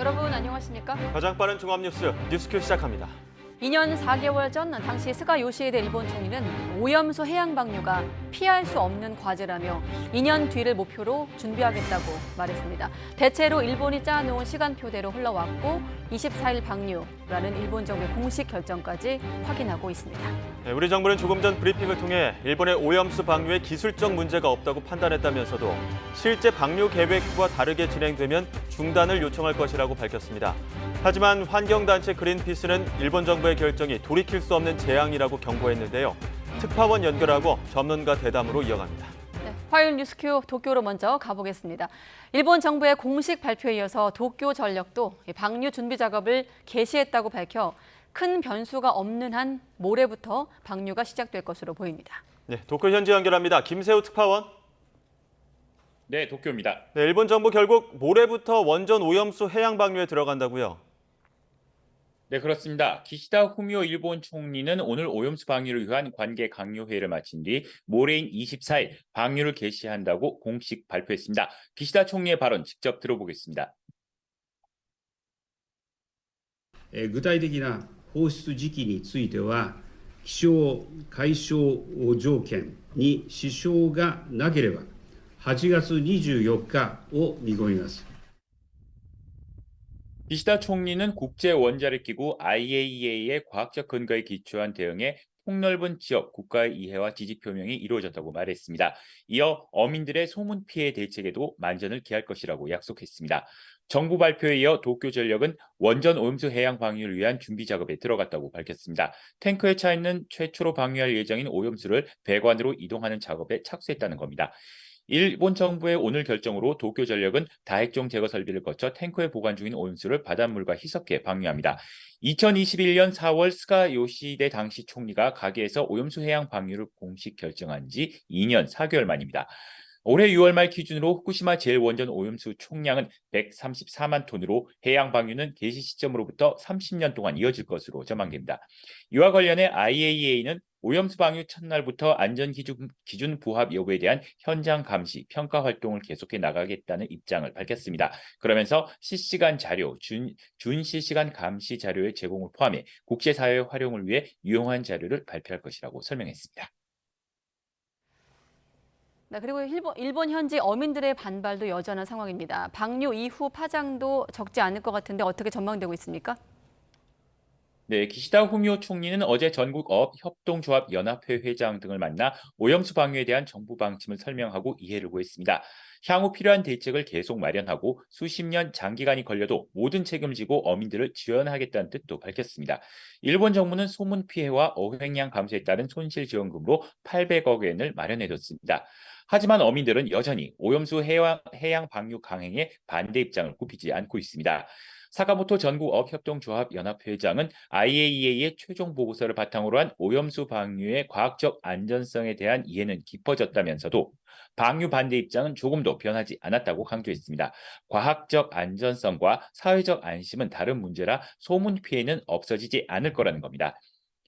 여러분 안녕하십니까? 가장 빠른 종합뉴스 뉴스큐 시작합니다. 2년 4개월 전 당시 스가 요시히데 일본 총리는 오염수 해양 방류가 피할 수 없는 과제라며 2년 뒤를 목표로 준비하겠다고 말했습니다. 대체로 일본이 짜놓은 시간표대로 흘러왔고 24일 방류라는 일본 정부의 공식 결정까지 확인하고 있습니다. 네, 우리 정부는 조금 전 브리핑을 통해 일본의 오염수 방류에 기술적 문제가 없다고 판단했다면서도 실제 방류 계획과 다르게 진행되면 중단을 요청할 것이라고 밝혔습니다. 하지만 환경단체 그린피스는 일본 정부의 결정이 돌이킬 수 없는 재앙이라고 경고했는데요. 특파원 연결하고 전문가 대담으로 이어갑니다. 네, 화요일 뉴스큐 도쿄로 먼저 가보겠습니다. 일본 정부의 공식 발표에 이어서 도쿄전력도 방류 준비 작업을 개시했다고 밝혀 큰 변수가 없는 한 모레부터 방류가 시작될 것으로 보입니다. 네, 도쿄 현지 연결합니다. 김세우 특파원. 네, 도쿄입니다. 네, 일본 정부 결국 모레부터 원전 오염수 해양 방류에 들어간다고요? 네, 그렇습니다. 기시다 후미오 일본 총리는 오늘 오염수 방류를 위한 관계 강요 회의를 마친 뒤 모레인 24일 방류를 개시한다고 공식 발표했습니다. 기시다 총리의 발언 직접 들어보겠습니다. 具体的な放出時期については、気象・海象条件に支障がなければ、8月24日を見込みます。 기시다 총리는 국제원자력기구 IAEA의 과학적 근거에 기초한 대응에 폭넓은 지역 국가의 이해와 지지 표명이 이루어졌다고 말했습니다. 이어 어민들의 소문 피해 대책에도 만전을 기할 것이라고 약속했습니다. 정부 발표에 이어 도쿄전력은 원전 오염수 해양 방류를 위한 준비 작업에 들어갔다고 밝혔습니다. 탱크에 차 있는 최초로 방류할 예정인 오염수를 배관으로 이동하는 작업에 착수했다는 겁니다. 일본 정부의 오늘 결정으로 도쿄전력은 다핵종 제거 설비를 거쳐 탱크에 보관 중인 오염수를 바닷물과 희석해 방류합니다. 2021년 4월 스가 요시히데 당시 총리가 가계에서 오염수 해양 방류를 공식 결정한 지 2년 4개월 만입니다. 올해 6월 말 기준으로 후쿠시마 제1원전 오염수 총량은 134만 톤으로 해양 방류는 개시 시점으로부터 30년 동안 이어질 것으로 전망됩니다. 이와 관련해 IAEA는 오염수 방류 첫날부터 안전 기준 부합 여부에 대한 현장 감시, 평가 활동을 계속해 나가겠다는 입장을 밝혔습니다. 그러면서 실시간 자료, 준실시간 감시 자료의 제공을 포함해 국제사회 활용을 위해 유용한 자료를 발표할 것이라고 설명했습니다. 네, 그리고 일본 현지 어민들의 반발도 여전한 상황입니다. 방류 이후 파장도 적지 않을 것 같은데 어떻게 전망되고 있습니까? 네, 기시다 후미오 총리는 어제 전국 업협동조합 연합회 회장 등을 만나 오염수 방류에 대한 정부 방침을 설명하고 이해를 구했습니다. 향후 필요한 대책을 계속 마련하고 수십 년 장기간이 걸려도 모든 책임을 지고 어민들을 지원하겠다는 뜻도 밝혔습니다. 일본 정부는 소문 피해와 어획량 감소에 따른 손실 지원금으로 800억 엔을 마련해뒀습니다. 하지만 어민들은 여전히 오염수 해양 방류 강행에 반대 입장을 굽히지 않고 있습니다. 사카모토 전국업협동조합 연합회장은 IAEA의 최종 보고서를 바탕으로 한 오염수 방류의 과학적 안전성에 대한 이해는 깊어졌다면서도 방류 반대 입장은 조금도 변하지 않았다고 강조했습니다. 과학적 안전성과 사회적 안심은 다른 문제라 소문 피해는 없어지지 않을 거라는 겁니다.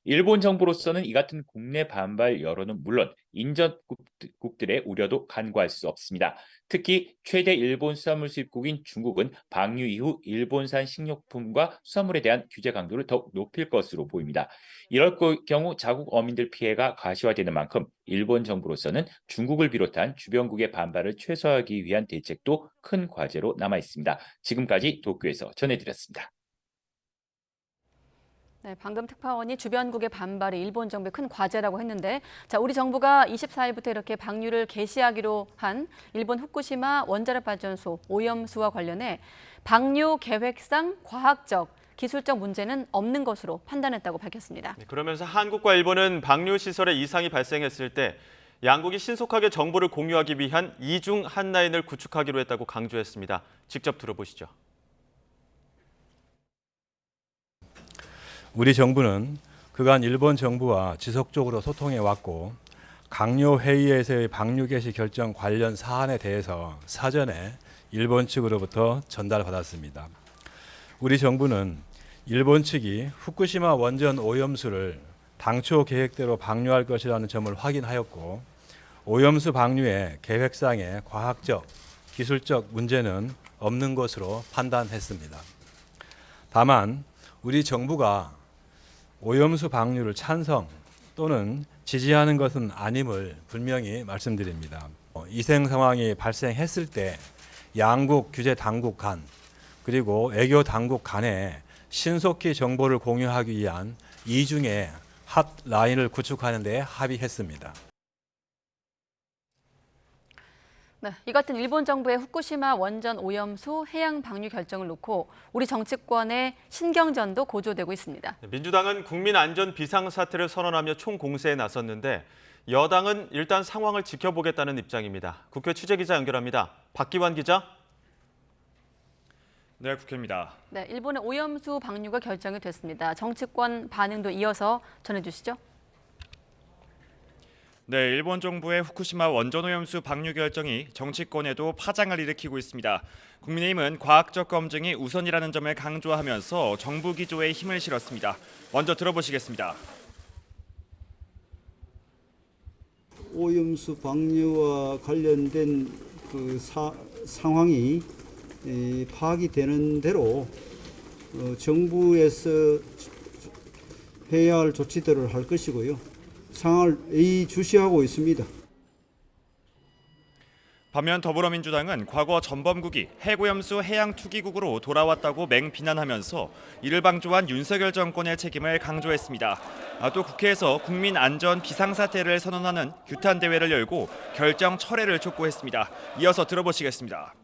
일본 정부로서는 이 같은 국내 반발 여론은 물론 인접국들의 우려도 간과할 수 없습니다. 특히 최대 일본 수산물 수입국인 중국은 방류 이후 일본산 식료품과 수산물에 대한 규제 강도를 더욱 높일 것으로 보입니다. 이럴 경우 자국 어민들 피해가 가시화되는 만큼 일본 정부로서는 중국을 비롯한 주변국의 반발을 최소화하기 위한 대책도 큰 과제로 남아 있습니다. 지금까지 도쿄에서 전해드렸습니다. 네, 방금 특파원이 주변국의 반발이 일본 정부의 큰 과제라고 했는데, 자, 우리 정부가 24일부터 이렇게 방류를 개시하기로 한 일본 후쿠시마 원자력 발전소 오염수와 관련해 방류 계획상 과학적, 기술적 문제는 없는 것으로 판단했다고 밝혔습니다. 네, 그러면서 한국과 일본은 방류 시설에 이상이 발생했을 때 양국이 신속하게 정보를 공유하기 위한 이중 한 라인을 구축하기로 했다고 강조했습니다. 직접 들어보시죠. 우리 정부는 그간 일본 정부와 지속적으로 소통해 왔고 강요 회의에서의 방류 개시 결정 관련 사안에 대해서 사전에 일본 측으로부터 전달받았습니다. 우리 정부는 일본 측이 후쿠시마 원전 오염수를 당초 계획대로 방류할 것이라는 점을 확인하였고 오염수 방류의 계획상의 과학적, 기술적 문제는 없는 것으로 판단했습니다. 다만 우리 정부가 오염수 방류를 찬성 또는 지지하는 것은 아님을 분명히 말씀드립니다. 이생 상황이 발생했을 때 양국 규제 당국 간 그리고 외교 당국 간에 신속히 정보를 공유하기 위한 이중의 핫라인을 구축하는 데 합의했습니다. 네, 이 같은 일본 정부의 후쿠시마 원전 오염수 해양 방류 결정을 놓고 우리 정치권의 신경전도 고조되고 있습니다. 민주당은 국민 안전 비상사태를 선언하며 총공세에 나섰는데 여당은 일단 상황을 지켜보겠다는 입장입니다. 국회 취재기자 연결합니다. 박기환 기자. 네, 국회입니다. 네, 일본의 오염수 방류가 결정이 됐습니다. 정치권 반응도 이어서 전해주시죠. 네, 일본 정부의 후쿠시마 원전 오염수 방류 결정이 정치권에도 파장을 일으키고 있습니다. 국민의힘은 과학적 검증이 우선이라는 점을 강조하면서 정부 기조에 힘을 실었습니다. 먼저 들어보시겠습니다. 오염수 방류와 관련된 그 상황이 파악이 되는 대로 정부에서 해야 할 조치들을 할 것이고요. 상황을 예의주시하고 있습니다. 반면 더불어민주당은 과거 전범국이 핵오염수 해양투기국으로 돌아왔다고 맹비난하면서 이를 방조한 윤석열 정권의 책임을 강조했습니다. 또 국회에서 국민안전 비상사태를 선언하는 규탄 대회를 열고 결정 철회를 촉구했습니다. 이어서 들어보시겠습니다.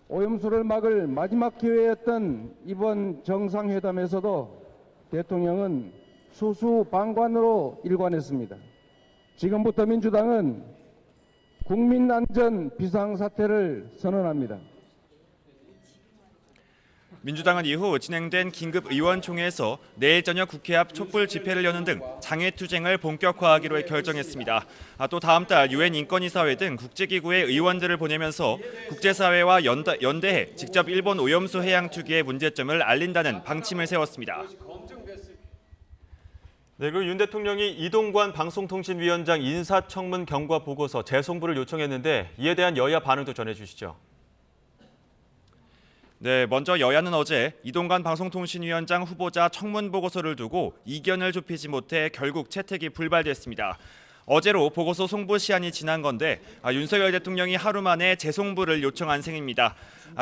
오염수를 막을 마지막 기회였던 이번 정상회담에서도 대통령은 수수방관으로 일관했습니다. 지금부터 민주당은 국민안전 비상사태를 선언합니다. 민주당은 이후 진행된 긴급 의원총회에서 내일 저녁 국회 앞 촛불 집회를 여는 등 장애투쟁을 본격화하기로 결정했습니다. 또 다음 달 유엔 인권이사회 등 국제기구의 의원들을 보내면서 국제사회와 연대해 직접 일본 오염수 해양 투기의 문제점을 알린다는 방침을 세웠습니다. 네, 그리고 윤 대통령이 이동관 방송통신위원장 인사청문 경과 보고서 재송부를 요청했는데 이에 대한 여야 반응도 전해주시죠. 네, 먼저 여야는 어제 이동관 방송통신위원장 후보자 청문 보고서를 두고 이견을 좁히지 못해 결국 채택이 불발됐습니다. 어제로 보고서 송부 시한이 지난 건데 윤석열 대통령이 하루 만에 재송부를 요청한 셈입니다.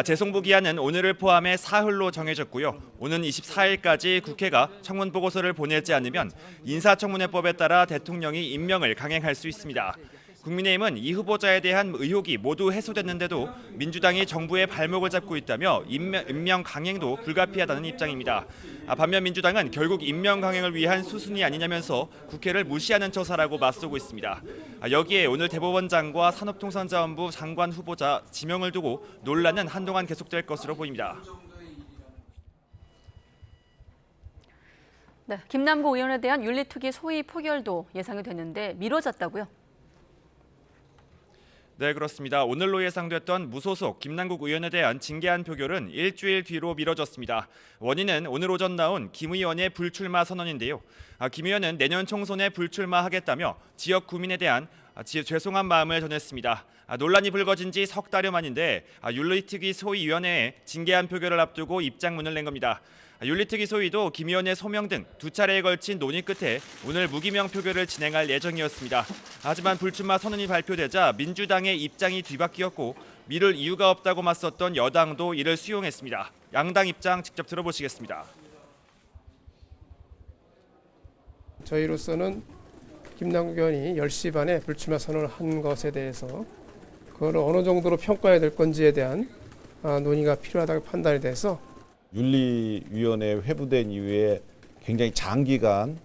재송부 기한은 오늘을 포함해 사흘로 정해졌고요. 오는 24일까지 국회가 청문 보고서를 보내지 않으면 인사청문회법에 따라 대통령이 임명을 강행할 수 있습니다. 국민의힘은 이 후보자에 대한 의혹이 모두 해소됐는데도 민주당이 정부의 발목을 잡고 있다며 임명 강행도 불가피하다는 입장입니다. 반면 민주당은 결국 임명 강행을 위한 수순이 아니냐면서 국회를 무시하는 처사라고 맞서고 있습니다. 여기에 오늘 대법원장과 산업통상자원부 장관 후보자 지명을 두고 논란은 한동안 계속될 것으로 보입니다. 네, 김남국 의원에 대한 윤리특위 소위 포결도 예상이 됐는데 미뤄졌다고요? 네, 그렇습니다. 오늘로 예상됐던 무소속 김남국 의원에 대한 징계안 표결은 일주일 뒤로 미뤄졌습니다. 원인은 오늘 오전 나온 김 의원의 불출마 선언인데요. 김 의원은 내년 총선에 불출마하겠다며 지역 구민에 대한 죄송한 마음을 전했습니다. 논란이 불거진 지 석 달여 만인데 윤리특위 소위위원회에 징계안 표결을 앞두고 입장문을 낸 겁니다. 윤리특위 소위도 김 의원의 소명 등 두 차례에 걸친 논의 끝에 오늘 무기명 표결을 진행할 예정이었습니다. 하지만 불출마 선언이 발표되자 민주당의 입장이 뒤바뀌었고 미룰 이유가 없다고 맞섰던 여당도 이를 수용했습니다. 양당 입장 직접 들어보시겠습니다. 저희로서는 김남국 의원이 10시 반에 불출마 선언을 한 것에 대해서 그걸 어느 정도로 평가해야 될 건지에 대한 논의가 필요하다고 판단이 돼서 윤리위원회 회부된 이후에 굉장히 장기간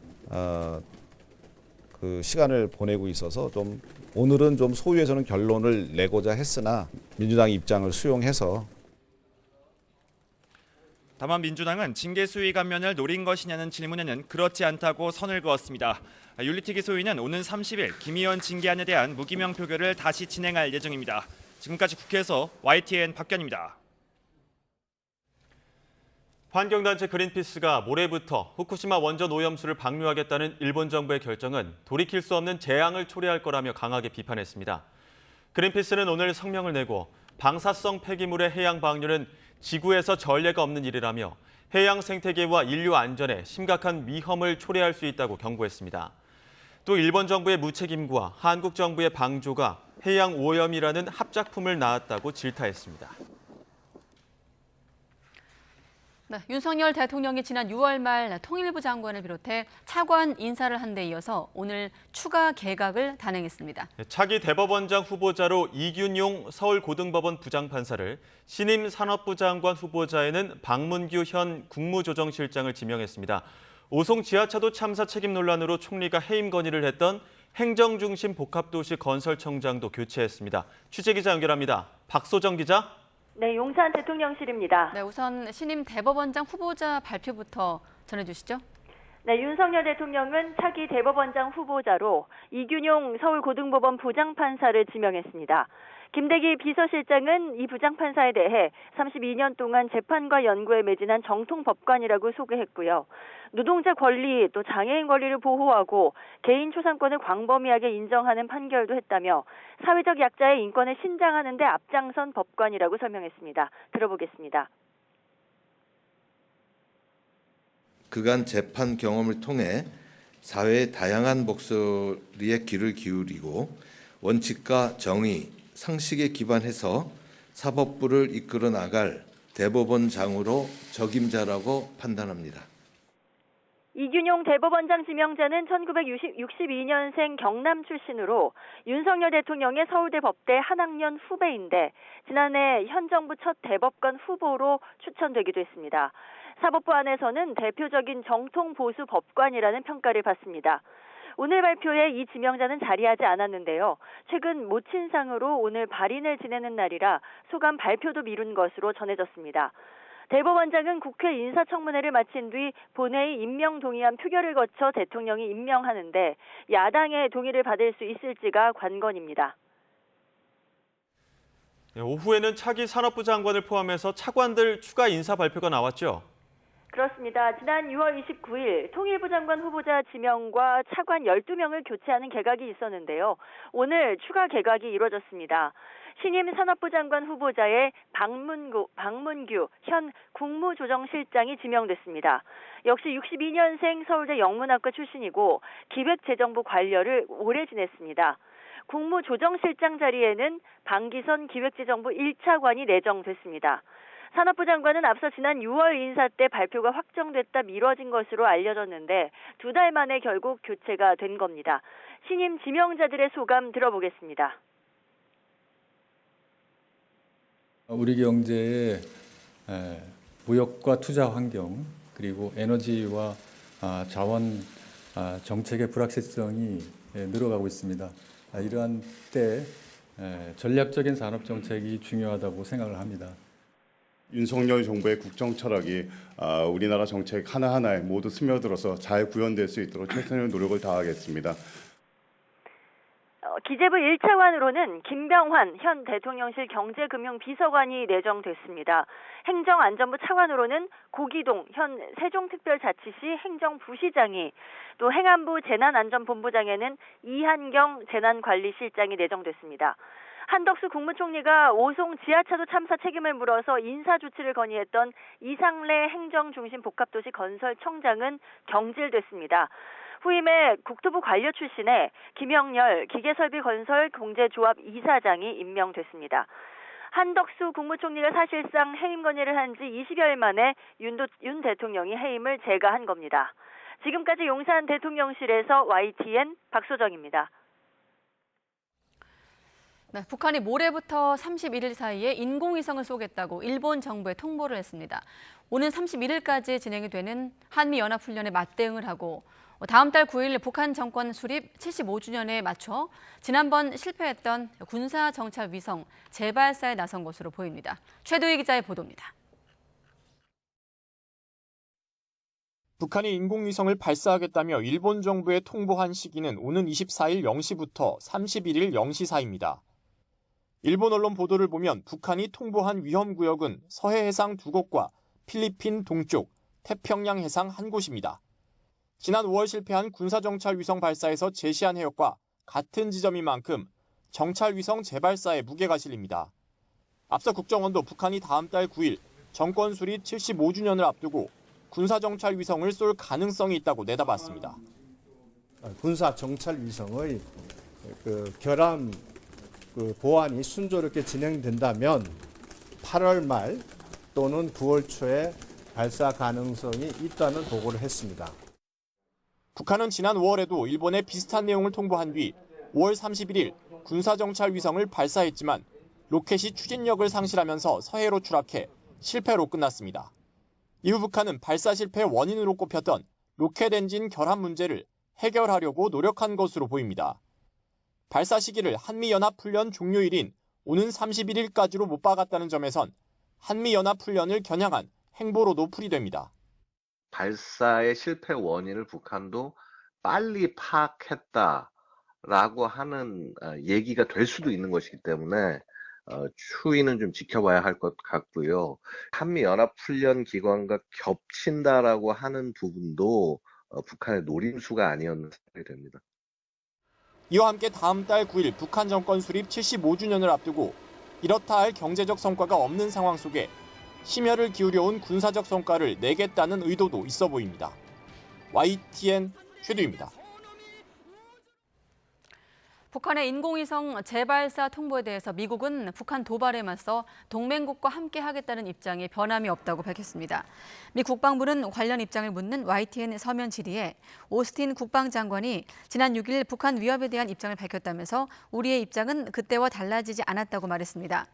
그 시간을 보내고 있어서 좀 오늘은 좀 소위에서는 결론을 내고자 했으나 민주당 입장을 수용해서 다만 민주당은 징계 수위 감면을 노린 것이냐는 질문에는 그렇지 않다고 선을 그었습니다. 윤리특위 소위는 오는 30일 김 의원 징계안에 대한 무기명 표결을 다시 진행할 예정입니다. 지금까지 국회에서 YTN 박견입니다. 환경단체 그린피스가 모레부터 후쿠시마 원전 오염수를 방류하겠다는 일본 정부의 결정은 돌이킬 수 없는 재앙을 초래할 거라며 강하게 비판했습니다. 그린피스는 오늘 성명을 내고 방사성 폐기물의 해양 방류는 지구에서 전례가 없는 일이라며 해양 생태계와 인류 안전에 심각한 위험을 초래할 수 있다고 경고했습니다. 또 일본 정부의 무책임과 한국 정부의 방조가 해양 오염이라는 합작품을 낳았다고 질타했습니다. 네, 윤석열 대통령이 지난 6월 말 통일부 장관을 비롯해 차관 인사를 한 데 이어서 오늘 추가 개각을 단행했습니다. 차기 대법원장 후보자로 이균용 서울고등법원 부장판사를, 신임 산업부 장관 후보자에는 박문규 현 국무조정실장을 지명했습니다. 오송 지하차도 참사 책임 논란으로 총리가 해임 건의를 했던 행정중심 복합도시 건설청장도 교체했습니다. 취재기자 연결합니다. 박소정 기자. 네, 용산 대통령실입니다. 네, 우선 신임 대법원장 후보자 발표부터 전해주시죠. 네, 윤석열 대통령은 차기 대법원장 후보자로 이균용 서울고등법원 부장판사를 지명했습니다. 김대기 비서실장은 이 부장판사에 대해 32년 동안 재판과 연구에 매진한 정통법관이라고 소개했고요. 노동자 권리 또 장애인 권리를 보호하고 개인 초상권을 광범위하게 인정하는 판결도 했다며 사회적 약자의 인권을 신장하는 데 앞장선 법관이라고 설명했습니다. 들어보겠습니다. 그간 재판 경험을 통해 사회의 다양한 목소리에 귀를 기울이고 원칙과 정의, 상식에 기반해서 사법부를 이끌어 나갈 대법원장으로 적임자라고 판단합니다. 이균용 대법원장 지명자는 1962년생 경남 출신으로 윤석열 대통령의 서울대 법대 한 학년 후배인데 지난해 현 정부 첫 대법관 후보로 추천되기도 했습니다. 사법부 안에서는 대표적인 정통 보수 법관이라는 평가를 받습니다. 오늘 발표에 이 지명자는 자리하지 않았는데요. 최근 모친상으로 오늘 발인을 지내는 날이라 소감 발표도 미룬 것으로 전해졌습니다. 대법원장은 국회 인사청문회를 마친 뒤 본회의 임명 동의안 표결을 거쳐 대통령이 임명하는데 야당의 동의를 받을 수 있을지가 관건입니다. 오후에는 차기 산업부 장관을 포함해서 차관들 추가 인사 발표가 나왔죠. 그렇습니다. 지난 6월 29일 통일부 장관 후보자 지명과 차관 12명을 교체하는 개각이 있었는데요. 오늘 추가 개각이 이루어졌습니다. 신임 산업부 장관 후보자에 박문규 현 국무조정실장이 지명됐습니다. 역시 62년생 서울대 영문학과 출신이고 기획재정부 관료를 오래 지냈습니다. 국무조정실장 자리에는 방기선 기획재정부 1차관이 내정됐습니다. 산업부 장관은 앞서 지난 6월 인사 때 발표가 확정됐다 미뤄진 것으로 알려졌는데 2달 만에 결국 교체가 된 겁니다. 신임 지명자들의 소감 들어보겠습니다. 우리 경제의 무역과 투자 환경 그리고 에너지와 자원 정책의 불확실성이 늘어가고 있습니다. 이러한 때 전략적인 산업 정책이 중요하다고 생각을 합니다. 윤석열 정부의 국정 철학이 우리나라 정책 하나하나에 모두 스며들어서 잘 구현될 수 있도록 최선의 노력을 다하겠습니다. 기재부 1차관으로는 김병환 현 대통령실 경제금융비서관이 내정됐습니다. 행정안전부 차관으로는 고기동 현 세종특별자치시 행정부시장이, 또 행안부 재난안전본부장에는 이한경 재난관리실장이 내정됐습니다. 한덕수 국무총리가 오송 지하차도 참사 책임을 물어서 인사조치를 건의했던 이상래 행정중심 복합도시 건설청장은 경질됐습니다. 후임에 국토부 관료 출신의 김영렬 기계설비건설공제조합 이사장이 임명됐습니다. 한덕수 국무총리가 사실상 해임 건의를 한 지 20여일 만에 윤 대통령이 해임을 제거한 겁니다. 지금까지 용산 대통령실에서 YTN 박소정입니다. 네, 북한이 모레부터 31일 사이에 인공위성을 쏘겠다고 일본 정부에 통보를 했습니다. 오는 31일까지 진행이 되는 한미연합훈련에 맞대응을 하고 다음 달 9일 북한 정권 수립 75주년에 맞춰 지난번 실패했던 군사정찰위성 재발사에 나선 것으로 보입니다. 최도희 기자의 보도입니다. 북한이 인공위성을 발사하겠다며 일본 정부에 통보한 시기는 오는 24일 0시부터 31일 0시 사이입니다. 일본 언론 보도를 보면 북한이 통보한 위험구역은 서해 해상 2곳과 필리핀 동쪽, 태평양 해상 1곳입니다. 지난 5월 실패한 군사정찰위성 발사에서 제시한 해역과 같은 지점인 만큼 정찰위성 재발사에 무게가 실립니다. 앞서 국정원도 북한이 다음 달 9일 정권 수립 75주년을 앞두고 군사정찰 위성을 쏠 가능성이 있다고 내다봤습니다. 군사 정찰 위성의 결함 보완이 순조롭게 진행된다면 8월 말 또는 9월 초에 발사 가능성이 있다는 보고를 했습니다. 북한은 지난 5월에도 일본에 비슷한 내용을 통보한 뒤 5월 31일 군사정찰 위성을 발사했지만 로켓이 추진력을 상실하면서 서해로 추락해 실패로 끝났습니다. 이후 북한은 발사 실패 원인으로 꼽혔던 로켓 엔진 결함 문제를 해결하려고 노력한 것으로 보입니다. 발사 시기를 한미연합훈련 종료일인 오는 31일까지로 못 박았다는 점에선 한미연합훈련을 겨냥한 행보로도 풀이됩니다. 발사의 실패 원인을 북한도 빨리 파악했다라고 하는 얘기가 될 수도 있는 것이기 때문에 추이는 좀 지켜봐야 할 것 같고요. 한미연합훈련 기간과 겹친다라고 하는 부분도 북한의 노림수가 아니었나 생각이 됩니다. 이와 함께 다음 달 9일 북한 정권 수립 75주년을 앞두고 이렇다 할 경제적 성과가 없는 상황 속에 심혈을 기울여온 군사적 성과를 내겠다는 의도도 있어 보입니다. YTN 최두입니다. 북한의 인공위성 재발사 통보에 대해서 미국은 북한 도발에 맞서 동맹국과 함께하겠다는 입장에 변함이 없다고 밝혔습니다. 미 국방부는 관련 입장을 묻는 YTN 서면 질의에 오스틴 국방장관이 지난 6일 북한 위협에 대한 입장을 밝혔다면서 우리의 입장은 그때와 달라지지 않았다고 말했습니다.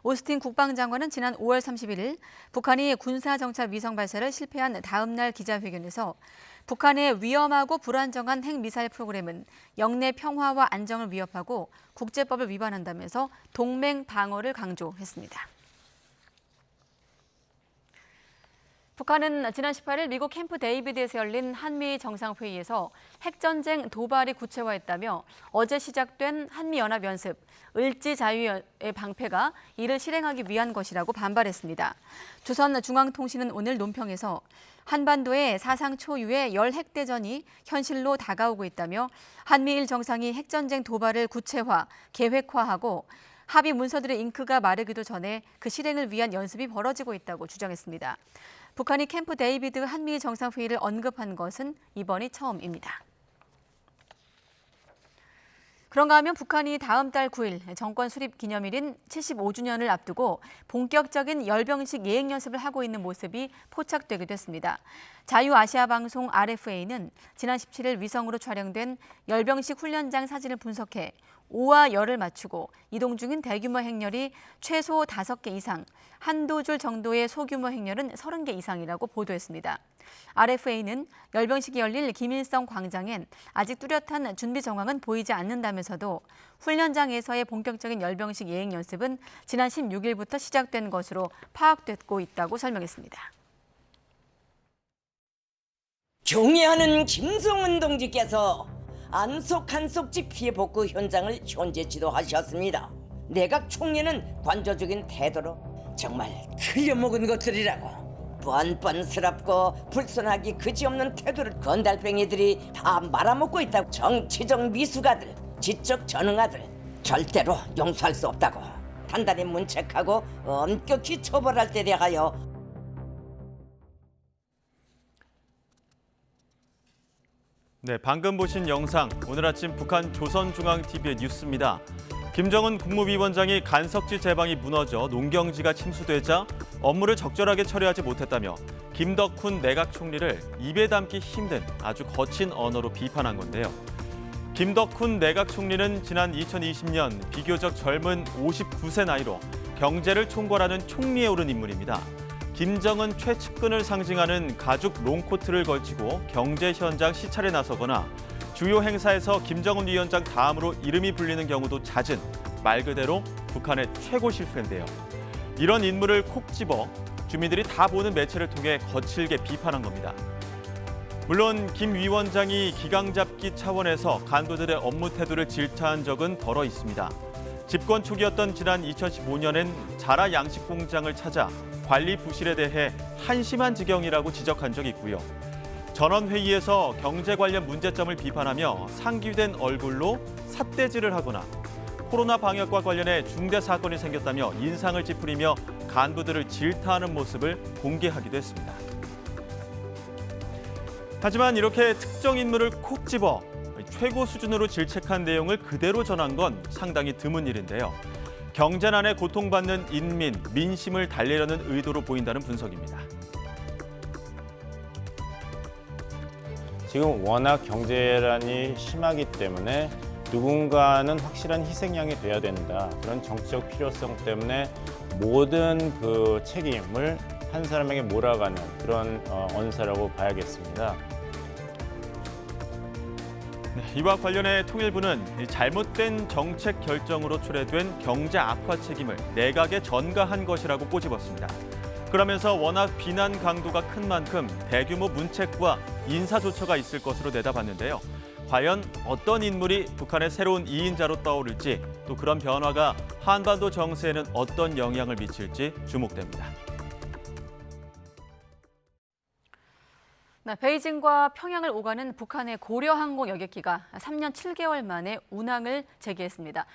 오스틴 국방장관은 지난 5월 31일 북한이 군사정찰 위성 발사를 실패한 다음 날 기자회견에서 북한의 위험하고 불안정한 핵미사일 프로그램은 영내 평화와 안정을 위협하고 국제법을 위반한다면서 동맹 방어를 강조했습니다. 북한은 지난 18일 미국 캠프 데이비드에서 열린 한미 정상회의에서 핵전쟁 도발이 구체화했다며 어제 시작된 한미연합연습 을지자유의 방패가 이를 실행하기 위한 것이라고 반발했습니다. 조선중앙통신은 오늘 논평에서 한반도의 사상 초유의 열핵대전이 현실로 다가오고 있다며 한미일 정상이 핵전쟁 도발을 구체화, 계획화하고 합의 문서들의 잉크가 마르기도 전에 그 실행을 위한 연습이 벌어지고 있다고 주장했습니다. 북한이 캠프 데이비드 한미 정상회의를 언급한 것은 이번이 처음입니다. 그런가 하면 북한이 다음 달 9일 정권 수립 기념일인 75주년을 앞두고 본격적인 열병식 예행 연습을 하고 있는 모습이 포착되기도 했습니다. 자유아시아방송 RFA는 지난 17일 위성으로 촬영된 열병식 훈련장 사진을 분석해 오와 열을 맞추고 이동 중인 대규모 행렬이 최소 5개 이상, 한두 줄 정도의 소규모 행렬은 30개 이상이라고 보도했습니다. RFA는 열병식이 열릴 김일성 광장엔 아직 뚜렷한 준비 정황은 보이지 않는다면서도 훈련장에서의 본격적인 열병식 예행 연습은 지난 16일부터 시작된 것으로 파악되고 있다고 설명했습니다. 경애하는 김성은 동지께서 안속한속지 피해 복구 현장을 현재 지도하셨습니다. 내각 총리는 관조적인 태도로 정말 틀려먹은 것들이라고 뻔뻔스럽고 불손하기 그지없는 태도를 건달뱅이들이 다 말아먹고 있다고 정치적 미숙아들, 지적 전응아들 절대로 용서할 수 없다고 단단히 문책하고 엄격히 처벌할 때 대하여 네, 방금 보신 영상, 오늘 아침 북한 조선중앙TV의 뉴스입니다. 김정은 국무위원장이 간석지 제방이 무너져 농경지가 침수되자 업무를 적절하게 처리하지 못했다며 김덕훈 내각 총리를 입에 담기 힘든 아주 거친 언어로 비판한 건데요. 김덕훈 내각 총리는 지난 2020년 비교적 젊은 59세 나이로 경제를 총괄하는 총리에 오른 인물입니다. 김정은 최측근을 상징하는 가죽 롱코트를 걸치고 경제 현장 시찰에 나서거나 주요 행사에서 김정은 위원장 다음으로 이름이 불리는 경우도 잦은 말 그대로 북한의 최고 실세인데요. 이런 인물을 콕 집어 주민들이 다 보는 매체를 통해 거칠게 비판한 겁니다. 물론 김 위원장이 기강 잡기 차원에서 간부들의 업무 태도를 질타한 적은 덜어 있습니다. 집권 초기였던 지난 2015년엔 자라 양식 공장을 찾아 관리 부실에 대해 한심한 지경이라고 지적한 적이 있고요. 전원회의에서 경제 관련 문제점을 비판하며 상기된 얼굴로 삿대질을 하거나 코로나 방역과 관련해 중대 사건이 생겼다며 인상을 찌푸리며 간부들을 질타하는 모습을 공개하기도 했습니다. 하지만 이렇게 특정 인물을 콕 집어 최고 수준으로 질책한 내용을 그대로 전한 건 상당히 드문 일인데요. 경제난에 고통받는 인민, 민심을 달래려는 의도로 보인다는 분석입니다. 지금 워낙 경제난이 심하기 때문에 누군가는 확실한 희생양이 돼야 된다. 그런 정치적 필요성 때문에 모든 그 책임을 한 사람에게 몰아가는 그런 언사라고 봐야겠습니다. 이와 관련해 통일부는 잘못된 정책 결정으로 초래된 경제 악화 책임을 내각에 전가한 것이라고 꼬집었습니다. 그러면서 워낙 비난 강도가 큰 만큼 대규모 문책과 인사조처가 있을 것으로 내다봤는데요. 과연 어떤 인물이 북한의 새로운 2인자로 떠오를지, 또 그런 변화가 한반도 정세에는 어떤 영향을 미칠지 주목됩니다. 네, 베이징과 평양을 오가는 북한의 고려항공 여객기가 3년 7개월 만에 운항을 재개했습니다.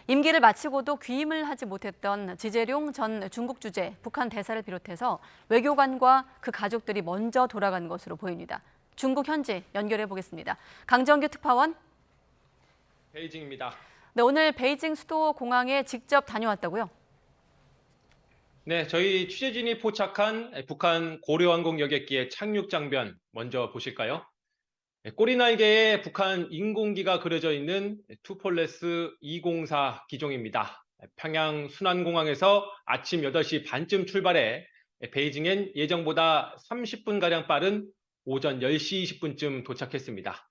임기를 마치고도 귀임을 하지 못했던 지재룡 전 중국 주재 북한 대사를 비롯해서 외교관과 그 가족들이 먼저 돌아간 것으로 보입니다. 중국 현지 연결해 보겠습니다. 강정규 특파원. 베이징입니다. 네, 오늘 베이징 수도 공항에 직접 다녀왔다고요? 네, 저희 취재진이 포착한 북한 고려항공 여객기의 착륙 장면 먼저 보실까요? 꼬리 날개에 북한 인공기가 그려져 있는 투폴레스 204 기종입니다. 평양 순안공항에서 아침 8시 반쯤 출발해 베이징엔 예정보다 30분가량 빠른 오전 10시 20분쯤 도착했습니다.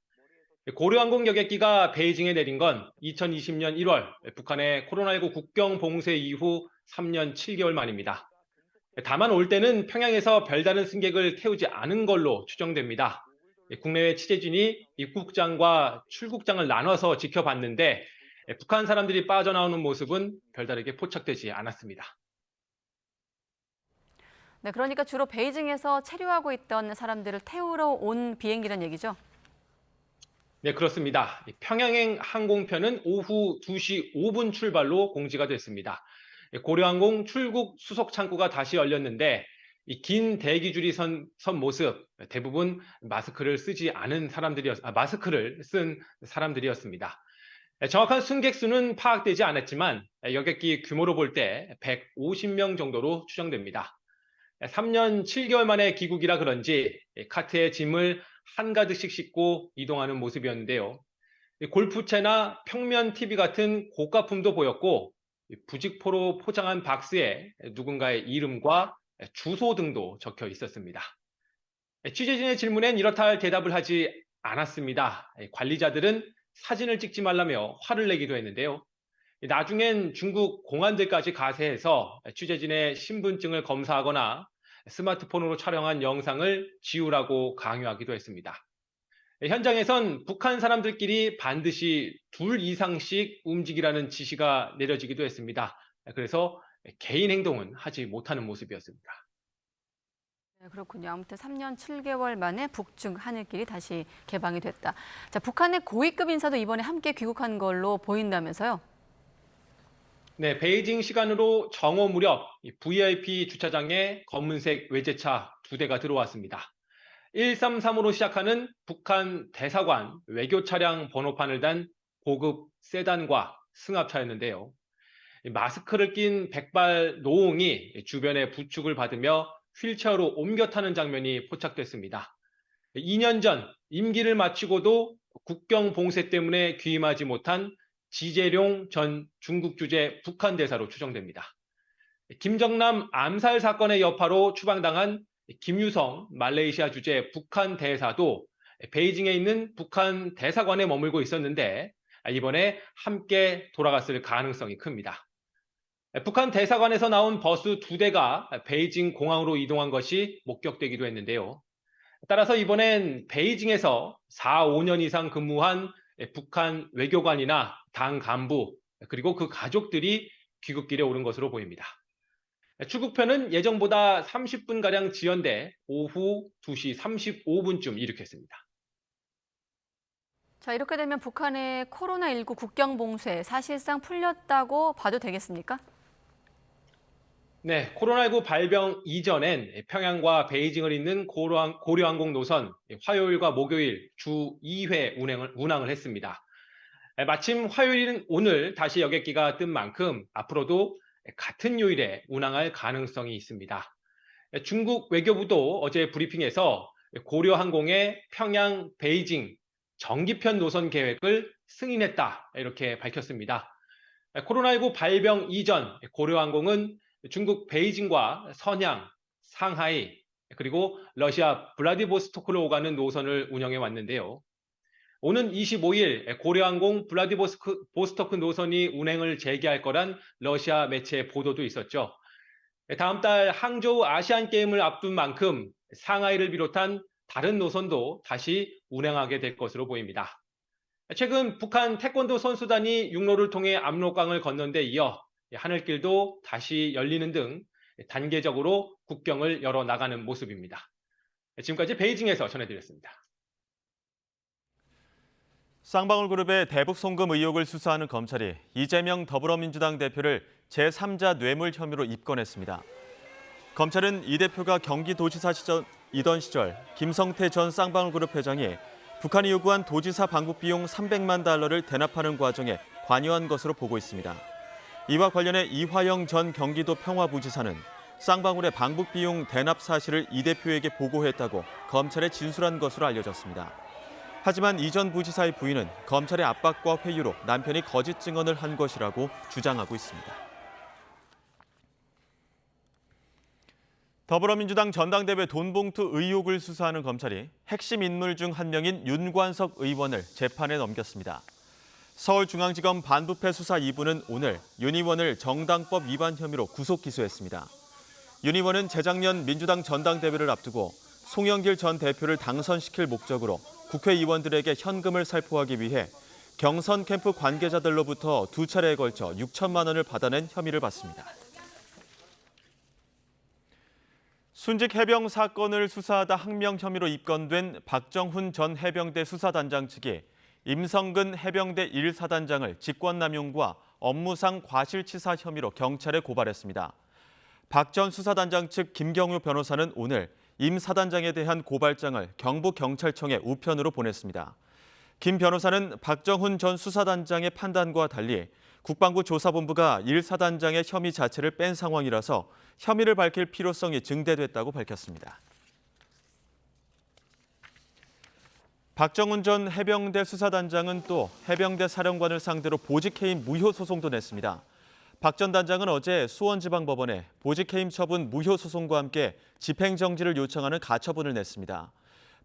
고려항공 여객기가 베이징에 내린 건 2020년 1월 북한의 코로나19 국경 봉쇄 이후 3년 7개월 만입니다. 다만 올 때는 평양에서 별다른 승객을 태우지 않은 걸로 추정됩니다. 국내외 취재진이 입국장과 출국장을 나눠서 지켜봤는데 북한 사람들이 빠져나오는 모습은 별다르게 포착되지 않았습니다. 네, 그러니까 주로 베이징에서 체류하고 있던 사람들을 태우러 온 비행기란 얘기죠? 네, 그렇습니다. 평양행 항공편은 오후 2시 5분 출발로 공지가 됐습니다. 고려항공 출국 수속 창구가 다시 열렸는데 이 긴 대기줄이 선 모습, 대부분 마스크를 쓴 사람들이었습니다. 정확한 승객 수는 파악되지 않았지만 여객기 규모로 볼 때 150명 정도로 추정됩니다. 3년 7개월 만에 귀국이라 그런지 카트에 짐을 한가득씩 싣고 이동하는 모습이었는데요. 골프채나 평면 TV 같은 고가품도 보였고 부직포로 포장한 박스에 누군가의 이름과 주소 등도 적혀 있었습니다. 취재진의 질문엔 이렇다 할 대답을 하지 않았습니다. 관리자들은 사진을 찍지 말라며 화를 내기도 했는데요. 나중엔 중국 공안들까지 가세해서 취재진의 신분증을 검사하거나 스마트폰으로 촬영한 영상을 지우라고 강요하기도 했습니다. 현장에선 북한 사람들끼리 반드시 2 이상씩 움직이라는 지시가 내려지기도 했습니다. 그래서 개인 행동은 하지 못하는 모습이었습니다. 네, 그렇군요. 아무튼 3년 7개월 만에 북중 하늘길이 다시 개방이 됐다. 자, 북한의 고위급 인사도 이번에 함께 귀국한 걸로 보인다면서요? 네, 베이징 시간으로 정오 무렵 VIP 주차장에 검은색 외제차 2대가 들어왔습니다. 133으로 시작하는 북한 대사관 외교 차량 번호판을 단 고급 세단과 승합차였는데요. 마스크를 낀 백발 노옹이 주변의 부축을 받으며 휠체어로 옮겨 타는 장면이 포착됐습니다. 2년 전 임기를 마치고도 국경 봉쇄 때문에 귀임하지 못한 지재룡 전 중국 주재 북한 대사로 추정됩니다. 김정남 암살 사건의 여파로 추방당한 김유성 말레이시아 주재 북한 대사도 베이징에 있는 북한 대사관에 머물고 있었는데 이번에 함께 돌아갔을 가능성이 큽니다. 북한 대사관에서 나온 버스 2대가 베이징 공항으로 이동한 것이 목격되기도 했는데요. 따라서 이번엔 베이징에서 4, 5년 이상 근무한 북한 외교관이나 당 간부 그리고 그 가족들이 귀국길에 오른 것으로 보입니다. 출국편은 예정보다 30분가량 지연돼 오후 2시 35분쯤 이륙했습니다. 자, 이렇게 되면 북한의 코로나19 국경 봉쇄 사실상 풀렸다고 봐도 되겠습니까? 네, 코로나19 발병 이전엔 평양과 베이징을 잇는 고려항공 노선 화요일과 목요일 주 2회 운항을 했습니다. 마침 화요일인 오늘 다시 여객기가 뜬 만큼 앞으로도 같은 요일에 운항할 가능성이 있습니다. 중국 외교부도 어제 브리핑에서 고려항공의 평양, 베이징 정기편 노선 계획을 승인했다 이렇게 밝혔습니다. 코로나19 발병 이전 고려항공은 중국 베이징과 선양, 상하이 그리고 러시아 블라디보스토크로 오가는 노선을 운영해 왔는데요. 오는 25일 고려항공 블라디보스토크 노선이 운행을 재개할 거란 러시아 매체 보도도 있었죠. 다음 달 항저우 아시안게임을 앞둔 만큼 상하이를 비롯한 다른 노선도 다시 운행하게 될 것으로 보입니다. 최근 북한 태권도 선수단이 육로를 통해 압록강을 건넌 데 이어 하늘길도 다시 열리는 등 단계적으로 국경을 열어 나가는 모습입니다. 지금까지 베이징에서 전해드렸습니다. 쌍방울그룹의 대북 송금 의혹을 수사하는 검찰이 이재명 더불어민주당 대표를 제3자 뇌물 혐의로 입건했습니다. 검찰은 이 대표가 경기도지사이던 시절 김성태 전 쌍방울그룹 회장이 북한이 요구한 도지사 방북 비용 300만 달러를 대납하는 과정에 관여한 것으로 보고 있습니다. 이와 관련해 이화영 전 경기도 평화부지사는 쌍방울의 방북 비용 대납 사실을 이 대표에게 보고했다고 검찰에 진술한 것으로 알려졌습니다. 하지만 이 전 부지사의 부인은 검찰의 압박과 회유로 남편이 거짓 증언을 한 것이라고 주장하고 있습니다. 더불어민주당 전당대회 돈봉투 의혹을 수사하는 검찰이 핵심 인물 중 한 명인 윤관석 의원을 재판에 넘겼습니다. 서울중앙지검 반부패 수사 2부는 오늘 윤 의원을 정당법 위반 혐의로 구속 기소했습니다. 윤 의원은 재작년 민주당 전당대회를 앞두고 송영길 전 대표를 당선시킬 목적으로 국회의원들에게 현금을 살포하기 위해 경선 캠프 관계자들로부터 2차례에 걸쳐 6천만 원을 받아낸 혐의를 받습니다. 순직 해병 사건을 수사하다 항명 혐의로 입건된 박정훈 전 해병대 수사단장 측이 임성근 해병대 1사단장을 직권남용과 업무상 과실치사 혐의로 경찰에 고발했습니다. 박 전 수사단장 측 김경유 변호사는 오늘 임 사단장에 대한 고발장을 경북경찰청에 우편으로 보냈습니다. 김 변호사는 박정훈 전 수사단장의 판단과 달리 국방부 조사본부가 1사단장의 혐의 자체를 뺀 상황이라서 혐의를 밝힐 필요성이 증대됐다고 밝혔습니다. 박정훈 전 해병대 수사단장은 또 해병대 사령관을 상대로 보직해임 무효 소송도 냈습니다. 박 전 단장은 어제 수원지방법원에 보직해임 처분 무효 소송과 함께 집행정지를 요청하는 가처분을 냈습니다.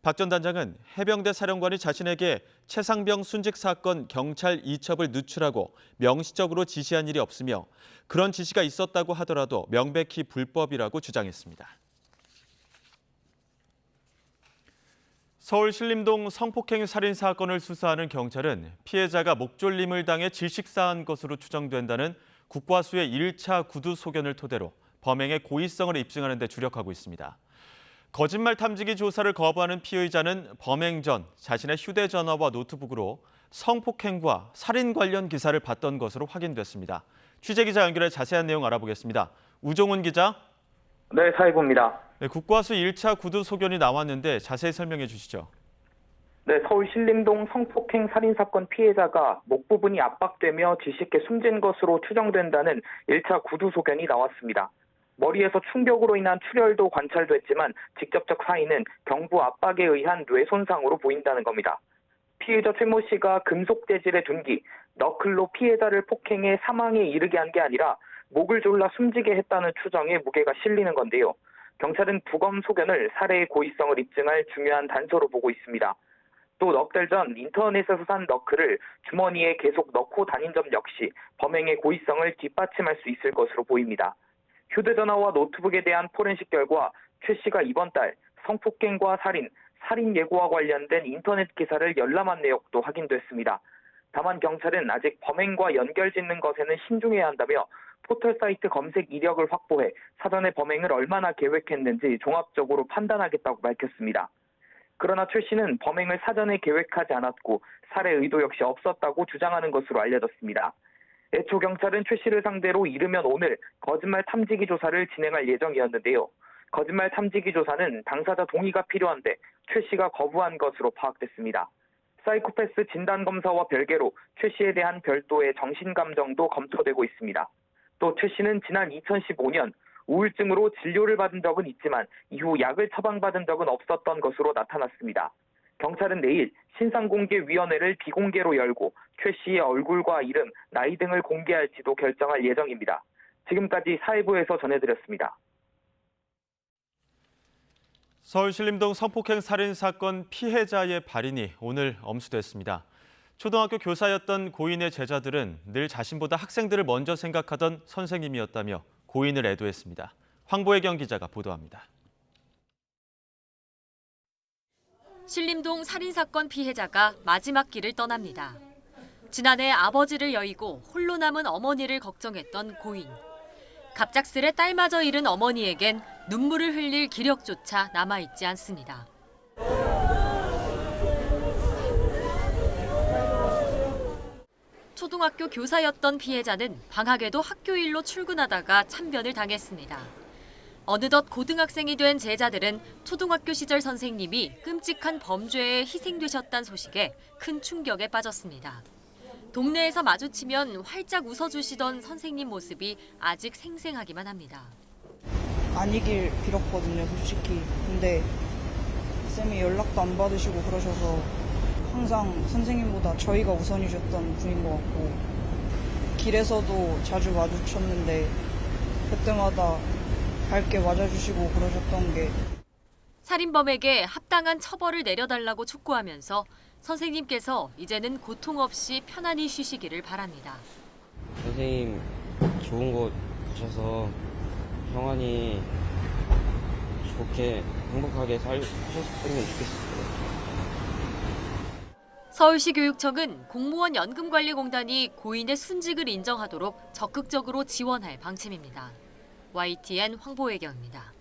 박 전 단장은 해병대 사령관이 자신에게 최상병 순직 사건 경찰 이첩을 누출하고 명시적으로 지시한 일이 없으며 그런 지시가 있었다고 하더라도 명백히 불법이라고 주장했습니다. 서울 신림동 성폭행 살인 사건을 수사하는 경찰은 피해자가 목졸림을 당해 질식사한 것으로 추정된다는 국과수의 1차 구두 소견을 토대로 범행의 고의성을 입증하는 데 주력하고 있습니다. 거짓말 탐지기 조사를 거부하는 피의자는 범행 전 자신의 휴대전화와 노트북으로 성폭행과 살인 관련 기사를 봤던 것으로 확인됐습니다. 취재기자 연결해 자세한 내용 알아보겠습니다. 우종훈 기자. 네, 사회부입니다. 네, 국과수 1차 구두 소견이 나왔는데 자세히 설명해 주시죠. 네, 서울 신림동 성폭행 살인사건 피해자가 목 부분이 압박되며 질식해 숨진 것으로 추정된다는 1차 구두 소견이 나왔습니다. 머리에서 충격으로 인한 출혈도 관찰됐지만 직접적 사인은 경부 압박에 의한 뇌 손상으로 보인다는 겁니다. 피해자 최모 씨가 금속 재질의 둔기, 너클로 피해자를 폭행해 사망에 이르게 한 게 아니라 목을 졸라 숨지게 했다는 추정에 무게가 실리는 건데요. 경찰은 부검 소견을 살해의 고의성을 입증할 중요한 단서로 보고 있습니다. 또 넉 달 전 인터넷에서 산 너클을 주머니에 계속 넣고 다닌 점 역시 범행의 고의성을 뒷받침할 수 있을 것으로 보입니다. 휴대전화와 노트북에 대한 포렌식 결과 최 씨가 이번 달 성폭행과 살인 예고와 관련된 인터넷 기사를 열람한 내역도 확인됐습니다. 다만 경찰은 아직 범행과 연결짓는 것에는 신중해야 한다며 포털 사이트 검색 이력을 확보해 사전에 범행을 얼마나 계획했는지 종합적으로 판단하겠다고 밝혔습니다. 그러나 최 씨는 범행을 사전에 계획하지 않았고 살해 의도 역시 없었다고 주장하는 것으로 알려졌습니다. 애초 경찰은 최 씨를 상대로 이르면 오늘 거짓말 탐지기 조사를 진행할 예정이었는데요. 거짓말 탐지기 조사는 당사자 동의가 필요한데 최 씨가 거부한 것으로 파악됐습니다. 사이코패스 진단검사와 별개로 최 씨에 대한 별도의 정신감정도 검토되고 있습니다. 또 최 씨는 지난 2015년 우울증으로 진료를 받은 적은 있지만 이후 약을 처방받은 적은 없었던 것으로 나타났습니다. 경찰은 내일 신상공개위원회를 비공개로 열고 최 씨의 얼굴과 이름, 나이 등을 공개할지도 결정할 예정입니다. 지금까지 사회부에서 전해드렸습니다. 서울 신림동 성폭행 살인 사건 피해자의 발인이 오늘 엄수됐습니다. 초등학교 교사였던 고인의 제자들은 늘 자신보다 학생들을 먼저 생각하던 선생님이었다며 고인을 애도했습니다. 황보혜경 기자가 보도합니다. 신림동 살인사건 피해자가 마지막 길을 떠납니다. 지난해 아버지를 여의고 홀로 남은 어머니를 걱정했던 고인. 갑작스레 딸마저 잃은 어머니에겐 눈물을 흘릴 기력조차 남아있지 않습니다. 초등학교 교사였던 피해자는 방학에도 학교 일로 출근하다가 참변을 당했습니다. 어느덧 고등학생이 된 제자들은 초등학교 시절 선생님이 끔찍한 범죄에 희생되셨다는 소식에 큰 충격에 빠졌습니다. 동네에서 마주치면 활짝 웃어주시던 선생님 모습이 아직 생생하기만 합니다. 아니길 빌었거든요, 솔직히. 근데 쌤이 연락도 안 받으시고 그러셔서 항상 선생님보다 저희가 우선이셨던 분인 것 같고 길에서도 자주 마주쳤는데 그때마다 밝게 맞아주시고 그러셨던 게 살인범에게 합당한 처벌을 내려달라고 촉구하면서 선생님께서 이제는 고통 없이 편안히 쉬시기를 바랍니다. 선생님 좋은 곳 가셔서 평안히 좋게 행복하게 사셨으면 좋겠어요. 서울시 교육청은 공무원 연금관리공단이 고인의 순직을 인정하도록 적극적으로 지원할 방침입니다. YTN 황보혜경입니다.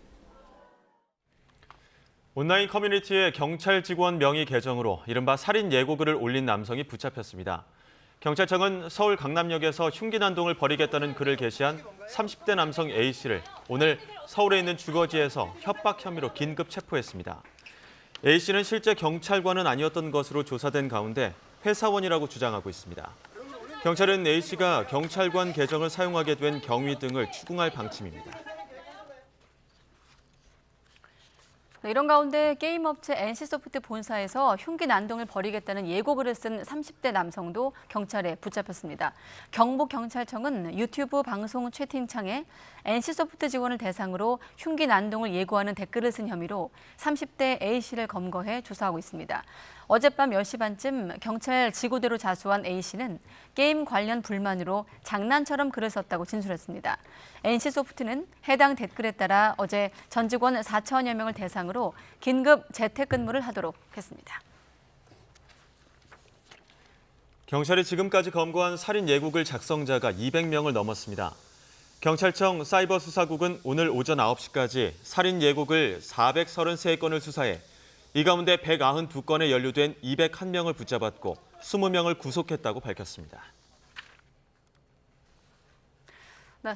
온라인 커뮤니티에 경찰 직원 명의 계정으로 이른바 살인 예고글을 올린 남성이 붙잡혔습니다. 경찰청은 서울 강남역에서 흉기난동을 벌이겠다는 글을 게시한 30대 남성 A씨를 오늘 서울에 있는 주거지에서 협박 혐의로 긴급 체포했습니다. A씨는 실제 경찰관은 아니었던 것으로 조사된 가운데 회사원이라고 주장하고 있습니다. 경찰은 A씨가 경찰관 계정을 사용하게 된 경위 등을 추궁할 방침입니다. 이런 가운데 게임업체 NC소프트 본사에서 흉기 난동을 벌이겠다는 예고글을 쓴 30대 남성도 경찰에 붙잡혔습니다. 경북경찰청은 유튜브 방송 채팅창에 NC소프트 직원을 대상으로 흉기 난동을 예고하는 댓글을 쓴 혐의로 30대 A씨를 검거해 조사하고 있습니다. 어젯밤 10시 반쯤 경찰 지구대로 자수한 A씨는 게임 관련 불만으로 장난처럼 글을 썼다고 진술했습니다. NC소프트는 해당 댓글에 따라 어제 전 직원 4천여 명을 대상으로 긴급 재택근무를 하도록 했습니다. 경찰이 지금까지 검거한 살인 예고글 작성자가 200명을 넘었습니다. 경찰청 사이버수사국은 오늘 오전 9시까지 살인 예고글 433건을 수사해 이 가운데 192건에 연루된 201명을 붙잡았고 20명을 구속했다고 밝혔습니다.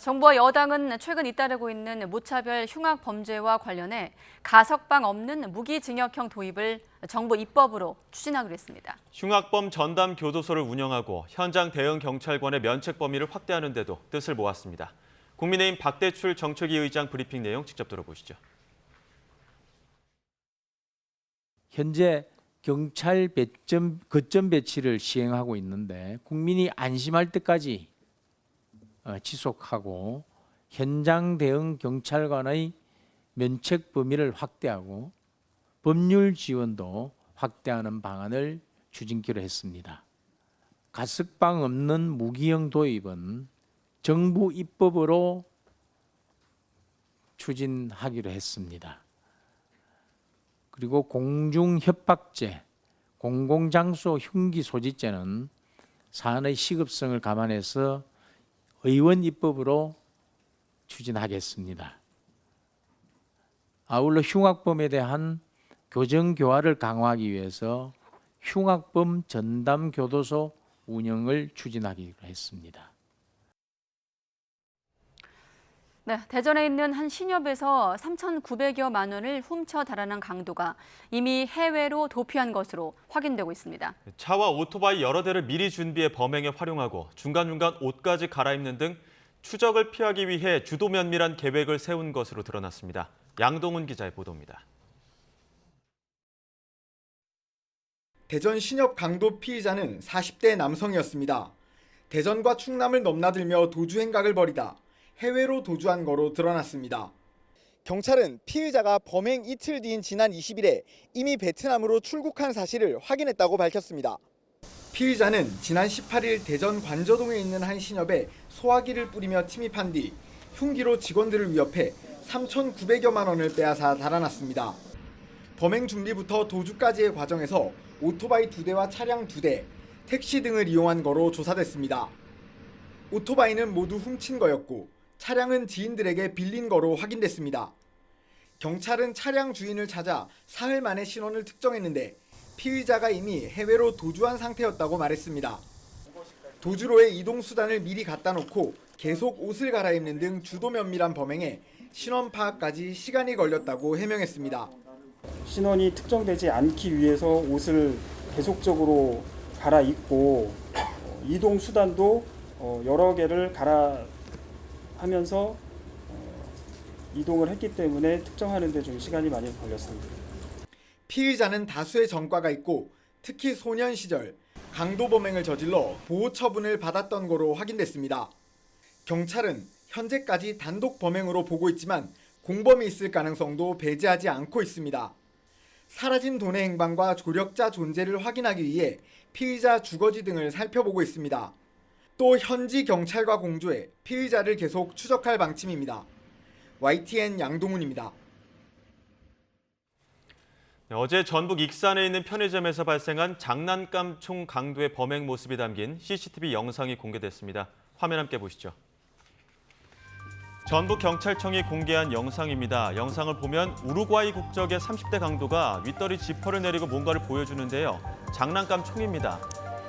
정부와 여당은 최근 잇따르고 있는 무차별 흉악 범죄와 관련해 가석방 없는 무기징역형 도입을 정부 입법으로 추진하기로 했습니다. 흉악범 전담 교도소를 운영하고 현장 대응 경찰관의 면책 범위를 확대하는 데도 뜻을 모았습니다. 국민의힘 박대출 정책위 의장 브리핑 내용 직접 들어보시죠. 현재 경찰 거점 배치를 시행하고 있는데 국민이 안심할 때까지 지속하고 현장 대응 경찰관의 면책 범위를 확대하고 법률 지원도 확대하는 방안을 추진키로 했습니다. 가석방 없는 무기형 도입은 정부 입법으로 추진하기로 했습니다. 그리고 공중협박죄, 공공장소 흉기 소지죄는 사안의 시급성을 감안해서 의원 입법으로 추진하겠습니다. 아울러 흉악범에 대한 교정 교화를 강화하기 위해서 흉악범 전담 교도소 운영을 추진하기로 했습니다. 네, 대전에 있는 한 신협에서 3,900여만 원을 훔쳐 달아난 강도가 이미 해외로 도피한 것으로 확인되고 있습니다. 차와 오토바이 여러 대를 미리 준비해 범행에 활용하고 중간중간 옷까지 갈아입는 등 추적을 피하기 위해 주도 면밀한 계획을 세운 것으로 드러났습니다. 양동훈 기자의 보도입니다. 대전 신협 강도 피의자는 40대 남성이었습니다. 대전과 충남을 넘나들며 도주 행각을 벌이다 해외로 도주한 거로 드러났습니다. 경찰은 피의자가 범행 이틀 뒤인 지난 20일에 이미 베트남으로 출국한 사실을 확인했다고 밝혔습니다. 피의자는 지난 18일 대전 관저동에 있는 한 신협에 소화기를 뿌리며 침입한 뒤 흉기로 직원들을 위협해 3,900여만 원을 빼앗아 달아났습니다. 범행 준비부터 도주까지의 과정에서 오토바이 2대와 차량 2대, 택시 등을 이용한 거로 조사됐습니다. 오토바이는 모두 훔친 거였고 차량은 지인들에게 빌린 거로 확인됐습니다. 경찰은 차량 주인을 찾아 사흘 만에 신원을 특정했는데 피의자가 이미 해외로 도주한 상태였다고 말했습니다. 도주로의 이동 수단을 미리 갖다 놓고 계속 옷을 갈아입는 등 주도 면밀한 범행에 신원 파악까지 시간이 걸렸다고 해명했습니다. 신원이 특정되지 않기 위해서 옷을 계속적으로 갈아입고 이동 수단도 여러 개를 하면서 이동을 했기 때문에 특정하는 데 좀 시간이 많이 걸렸습니다. 피의자는 다수의 전과가 있고 특히 소년 시절 강도 범행을 저질러 보호 처분을 받았던 거로 확인됐습니다. 경찰은 현재까지 단독 범행으로 보고 있지만 공범이 있을 가능성도 배제하지 않고 있습니다. 사라진 돈의 행방과 조력자 존재를 확인하기 위해 피의자 주거지 등을 살펴보고 있습니다. 또 현지 경찰과 공조해 피의자를 계속 추적할 방침입니다. YTN 양동훈입니다. 어제 전북 익산에 있는 편의점에서 발생한 장난감 총 강도의 범행 모습이 담긴 CCTV 영상이 공개됐습니다. 화면 함께 보시죠. 전북경찰청이 공개한 영상입니다. 영상을 보면 우루과이 국적의 30대 강도가 윗덜이 지퍼를 내리고 뭔가를 보여주는데요. 장난감 총입니다.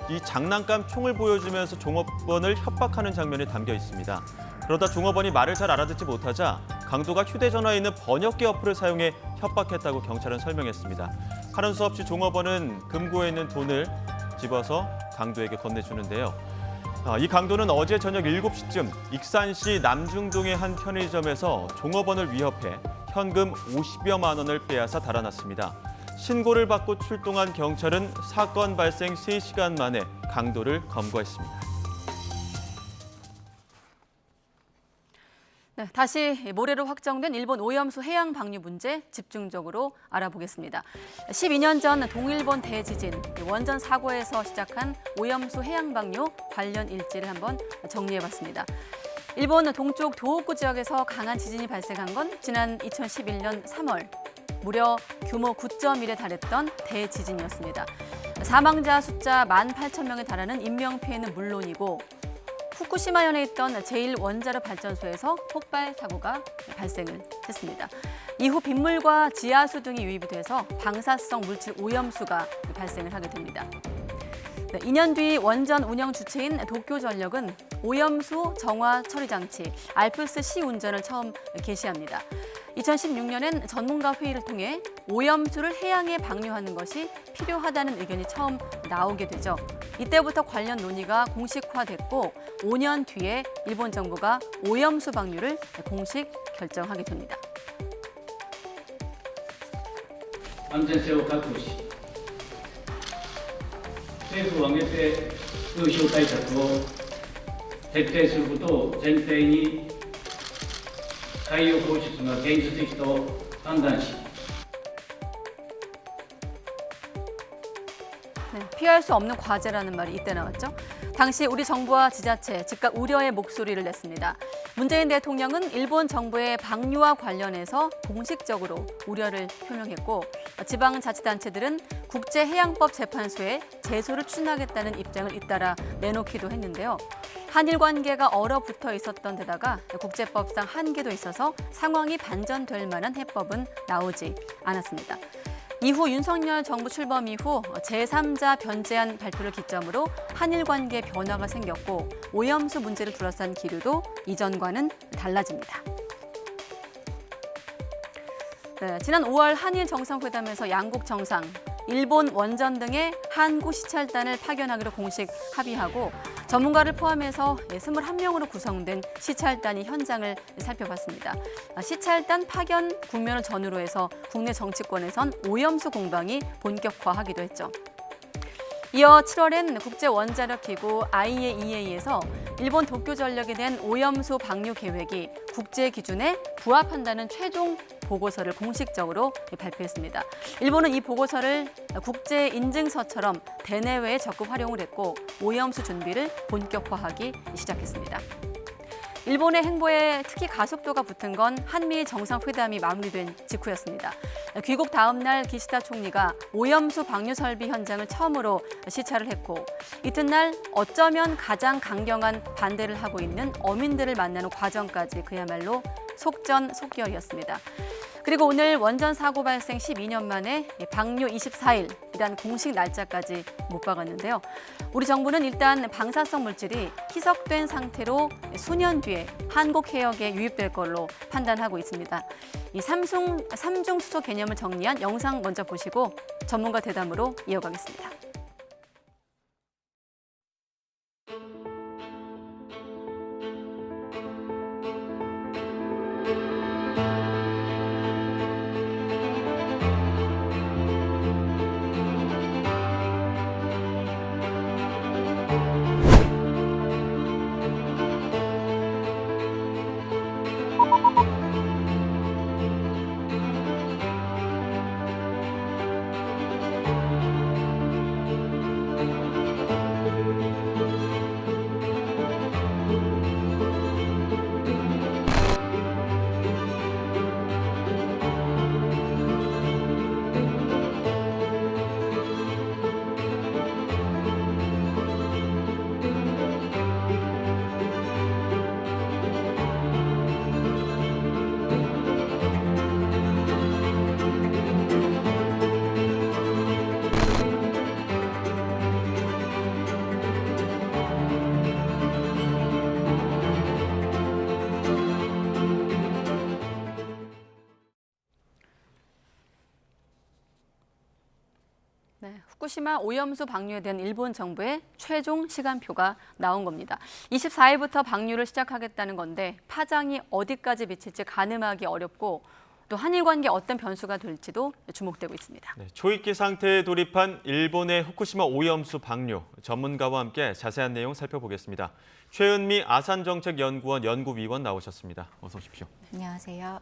이 장난감 총을 보여주면서 종업원을 협박하는 장면이 담겨 있습니다. 그러다 종업원이 말을 잘 알아듣지 못하자 강도가 휴대전화에 있는 번역기 어플을 사용해 협박했다고 경찰은 설명했습니다. 하는 수 없이 종업원은 금고에 있는 돈을 집어서 강도에게 건네주는데요. 이 강도는 어제 저녁 7시쯤 익산시 남중동의 한 편의점에서 종업원을 위협해 현금 50여만 원을 빼앗아 달아났습니다. 신고를 받고 출동한 경찰은 사건 발생 3시간 만에 강도를 검거했습니다. 네, 다시 모래로 확정된 일본 오염수 해양 방류 문제 집중적으로 알아보겠습니다. 12년 전 동일본 대지진, 원전 사고에서 시작한 오염수 해양 방류 관련 일지를 한번 정리해봤습니다. 일본 동쪽 도호쿠 지역에서 강한 지진이 발생한 건 지난 2011년 3월, 무려 규모 9.1에 달했던 대지진이었습니다. 사망자 숫자 18,000명에 달하는 인명피해는 물론이고 후쿠시마현에 있던 제1원자력 발전소에서 폭발 사고가 발생을 했습니다. 이후 빗물과 지하수 등이 유입이 돼서 방사성 물질 오염수가 발생을 하게 됩니다. 2년 뒤 원전 운영 주체인 도쿄전력은 오염수 정화 처리 장치 알프스-C 운전을 처음 개시합니다. 2016년엔 전문가 회의를 통해 오염수를 해양에 방류하는 것이 필요하다는 의견이 처음 나오게 되죠. 이때부터 관련 논의가 공식화됐고 5년 뒤에 일본 정부가 오염수 방류를 공식 결정하게 됩니다. 安全性を確保し、政府を挙げて風評対策を徹底することを前提に海洋放出が現実的と判断し、 피할 수 없는 과제라는 말이 이때 나왔죠. 당시 우리 정부와 지자체 즉각 우려의 목소리를 냈습니다. 문재인 대통령은 일본 정부의 방류와 관련해서 공식적으로 우려를 표명했고 지방자치단체들은 국제해양법 재판소에 제소를 추진하겠다는 입장을 잇따라 내놓기도 했는데요. 한일 관계가 얼어붙어 있었던 데다가 국제법상 한계도 있어서 상황이 반전될 만한 해법은 나오지 않았습니다. 이후 윤석열 정부 출범 이후 제3자 변제안 발표를 기점으로 한일 관계에 변화가 생겼고 오염수 문제를 둘러싼 기류도 이전과는 달라집니다. 네, 지난 5월 한일 정상회담에서 양국 정상, 일본 원전 등의 한국 시찰단을 파견하기로 공식 합의하고 전문가를 포함해서 21명으로 구성된 시찰단이 현장을 살펴봤습니다. 시찰단 파견 국면을 전후로 해서 국내 정치권에선 오염수 공방이 본격화하기도 했죠. 이어 7월엔 국제원자력기구 IAEA에서 일본 도쿄전력에 대한 오염수 방류 계획이 국제 기준에 부합한다는 최종 보고서를 공식적으로 발표했습니다. 일본은 이 보고서를 국제 인증서처럼 대내외에 적극 활용을 했고 오염수 준비를 본격화하기 시작했습니다. 일본의 행보에 특히 가속도가 붙은 건 한미 정상회담이 마무리된 직후였습니다. 귀국 다음 날 기시다 총리가 오염수 방류 설비 현장을 처음으로 시찰을 했고 이튿날 어쩌면 가장 강경한 반대를 하고 있는 어민들을 만나는 과정까지 그야말로 속전속결이었습니다. 그리고 오늘 원전 사고 발생 12년 만에 방류 24일이란 공식 날짜까지 못 박았는데요. 우리 정부는 일단 방사성 물질이 희석된 상태로 수년 뒤에 한국 해역에 유입될 걸로 판단하고 있습니다. 이 삼중 수소 개념을 정리한 영상 먼저 보시고 전문가 대담으로 이어가겠습니다. 네, 후쿠시마 오염수 방류에 대한 일본 정부의 최종 시간표가 나온 겁니다. 24일부터 방류를 시작하겠다는 건데 파장이 어디까지 미칠지 가늠하기 어렵고 또 한일 관계에 어떤 변수가 될지도 주목되고 있습니다. 네, 초입기 상태에 돌입한 일본의 후쿠시마 오염수 방류, 전문가와 함께 자세한 내용 살펴보겠습니다. 최은미 아산정책연구원 연구위원 나오셨습니다. 어서 오십시오. 안녕하세요.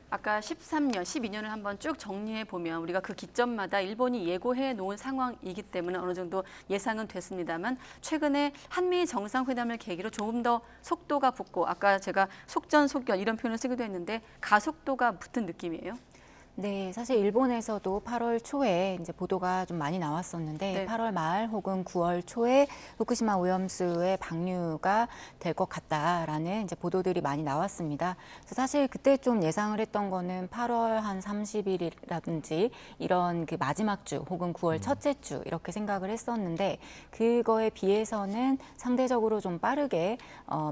아까 13년, 12년을 한번 쭉 정리해 보면 우리가 그 기점마다 일본이 예고해 놓은 상황이기 때문에 어느 정도 예상은 됐습니다만 최근에 한미 정상회담을 계기로 조금 더 속도가 붙고 아까 제가 속전속결 이런 표현을 쓰기도 했는데 가속도가 붙은 느낌이에요. 네, 사실 일본에서도 8월 초에 이제 보도가 좀 많이 나왔었는데 네. 8월 말 혹은 9월 초에 후쿠시마 오염수의 방류가 될 것 같다라는 이제 보도들이 많이 나왔습니다. 그래서 사실 그때 좀 예상을 했던 거는 8월 한 30일이라든지 이런 그 마지막 주 혹은 9월 첫째 주 이렇게 생각을 했었는데 그거에 비해서는 상대적으로 좀 빠르게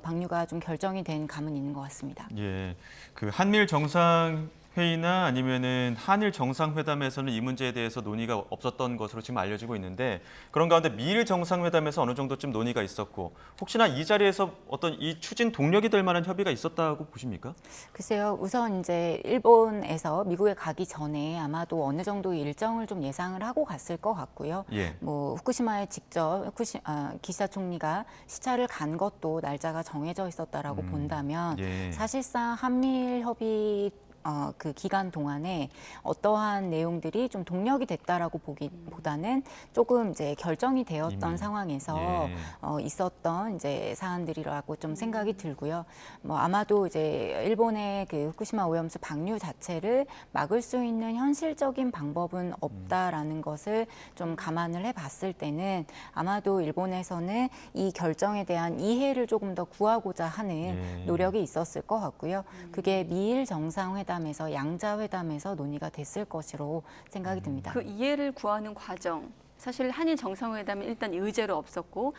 방류가 좀 결정이 된 감은 있는 것 같습니다. 예, 그 한미일 정상 회의나 아니면은 한일 정상회담에서는 이 문제에 대해서 논의가 없었던 것으로 지금 알려지고 있는데 그런 가운데 미일 정상회담에서 어느 정도쯤 논의가 있었고 혹시나 이 자리에서 어떤 이 추진 동력이 될 만한 협의가 있었다고 보십니까? 글쎄요, 우선 이제 일본에서 미국에 가기 전에 아마도 어느 정도 일정을 좀 예상을 하고 갔을 것 같고요. 예. 뭐 후쿠시마에 직접 기시다 총리가 시찰을 간 것도 날짜가 정해져 있었다라고 본다면 예. 사실상 한미일 협의 그 기간 동안에 어떠한 내용들이 좀 동력이 됐다라고 보기보다는 조금 이제 결정이 되었던 이미. 상황에서 예. 있었던 이제 사안들이라고 좀 생각이 들고요. 뭐 아마도 이제 일본의 그 후쿠시마 오염수 방류 자체를 막을 수 있는 현실적인 방법은 없다라는 것을 좀 감안을 해봤을 때는 아마도 일본에서는 이 결정에 대한 이해를 조금 더 구하고자 하는 예. 노력이 있었을 것 같고요. 그게 미일 정상회담 회담에서 양자 회담에서 논의가 됐을 것으로 생각이 듭니다. 그 이해를 구하는 과정. 사실 한일 정상회담은 일단 의제로 없었고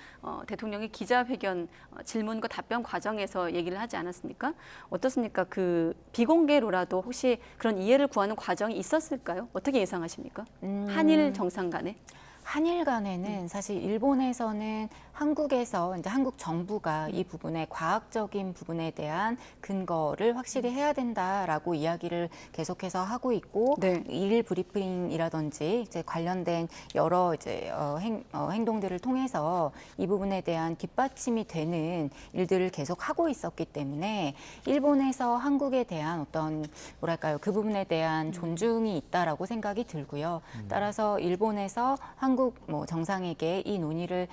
대통령이 기자회견 질문과 답변 과정에서 얘기를 하지 않았습니까? 어떻습니까? 그 비공개로라도 혹시 그런 이해를 구하는 과정이 있었을까요? 어떻게 예상하십니까? 한일 정상 간에? 한일 간에는 사실 일본에서는 한국에서 이제 한국 정부가 이 부분에 과학적인 부분에 대한 근거를 확실히 해야 된다라고 이야기를 계속해서 하고 있고 일 브리핑이라든지 이제 관련된 여러 이제 행동들을 통해서 이 부분에 대한 뒷받침이 되는 일들을 계속 하고 있었기 때문에 일본에서 한국에 대한 어떤 뭐랄까요 그 부분에 대한 존중이 있다라고 생각이 들고요. 따라서 일본에서 한국 정상에게 이 논의를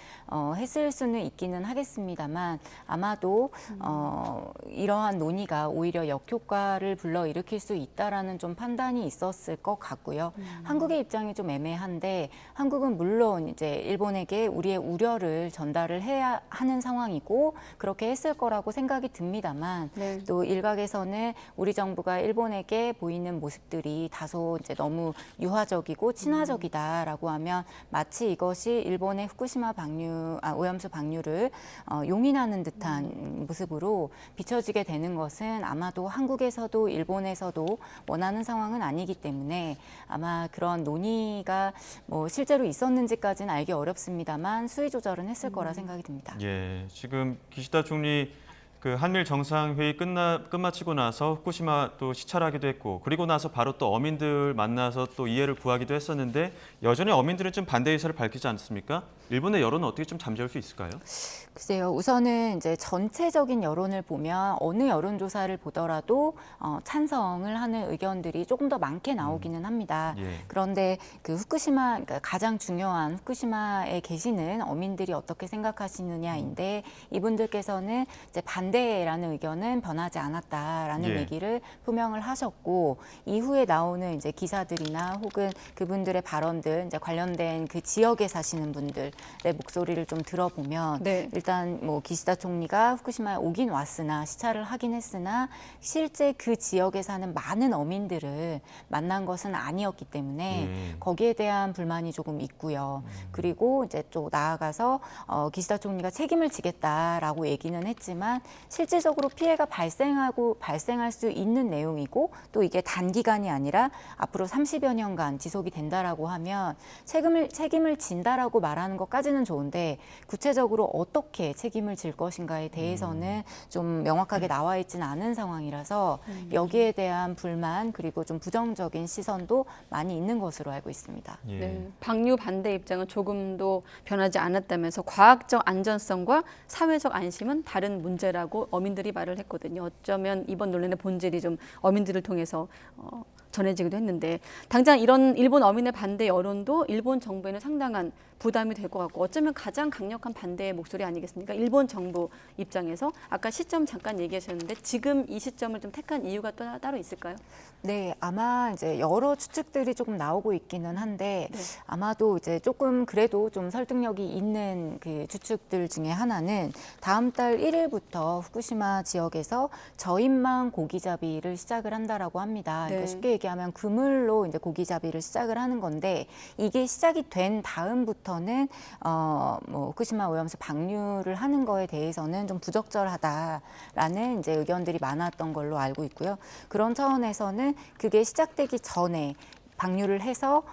했을 수는 있기는 하겠습니다만 아마도 이러한 논의가 오히려 역효과를 불러일으킬 수 있다라는 좀 판단이 있었을 것 같고요. 한국의 입장이 좀 애매한데 한국은 물론 이제 일본에게 우리의 우려를 전달을 해야 하는 상황이고 그렇게 했을 거라고 생각이 듭니다만 또 일각에서는 우리 정부가 일본에게 보이는 모습들이 다소 이제 너무 유화적이고 친화적이다라고 하면 마치 이것이 일본의 후쿠시마 오염수 방류를 용인하는 듯한 모습으로 비춰지게 되는 것은 아마도 한국에서도 일본에서도 원하는 상황은 아니기 때문에 아마 그런 논의가 실제로 있었는지까지는 알기 어렵습니다만 수위 조절은 했을 거라 생각이 듭니다. 예, 지금 기시다 총리 그 한일 정상회의 끝마치고 나서 후쿠시마 또 시찰하기도 했고 그리고 나서 바로 또 어민들 만나서 또 이해를 구하기도 했었는데 여전히 어민들은 좀 반대 의사를 밝히지 않습니까? 일본의 여론은 어떻게 좀 잠재울 수 있을까요? 글쎄요. 우선은 이제 전체적인 여론을 보면 어느 여론조사를 보더라도 찬성을 하는 의견들이 조금 더 많게 나오기는 합니다. 그런데 그 후쿠시마, 그러니까 가장 중요한 후쿠시마에 계시는 어민들이 어떻게 생각하시느냐인데 이분들께서는 이제 반대라는 의견은 변하지 않았다라는 얘기를 표명을 하셨고 이후에 나오는 이제 기사들이나 혹은 그분들의 발언들 이제 관련된 그 지역에 사시는 분들의 목소리를 좀 들어보면 일단 기시다 총리가 후쿠시마에 오긴 왔으나 시찰을 하긴 했으나 실제 그 지역에 사는 많은 어민들을 만난 것은 아니었기 때문에 거기에 대한 불만이 조금 있고요. 그리고 이제 또 나아가서 기시다 총리가 책임을 지겠다라고 얘기는 했지만 실질적으로 피해가 발생할 수 있는 내용이고 또 이게 단기간이 아니라 앞으로 30여 년간 지속이 된다라고 하면 책임을 진다라고 말하는 것까지는 좋은데 구체적으로 어떻게 책임을 질 것인가에 대해서는 좀 명확하게 나와 있지는 않은 상황이라서 여기에 대한 불만 그리고 좀 부정적인 시선도 많이 있는 것으로 알고 있습니다. 방류 반대 입장은 조금도 변하지 않았다면서 과학적 안전성과 사회적 안심은 다른 문제라고 어민들이 말을 했거든요. 어쩌면 이번 논란의 본질이 좀 어민들을 통해서 전해지기도 했는데 당장 이런 일본 어민의 반대 여론도 일본 정부에는 상당한 부담이 될 것 같고 어쩌면 가장 강력한 반대의 목소리 아니겠습니까? 일본 정부 입장에서 아까 시점 잠깐 얘기하셨는데 지금 이 시점을 좀 택한 이유가 또 따로 있을까요? 네, 아마 이제 여러 추측들이 조금 나오고 있기는 한데 아마도 이제 조금 그래도 좀 설득력이 있는 그 추측들 중에 하나는 다음 달 1일부터 후쿠시마 지역에서 저인망 고기잡이를 시작을 한다라고 합니다. 그러니까 쉽게 얘기하면 그물로 이제 고기잡이를 시작을 하는 건데 이게 시작이 된 다음부터는 후쿠시마 오염수 방류를 하는 거에 대해서는 좀 부적절하다라는 이제 의견들이 많았던 걸로 알고 있고요. 그런 차원에서는 그게 시작되기 전에 방류를 해서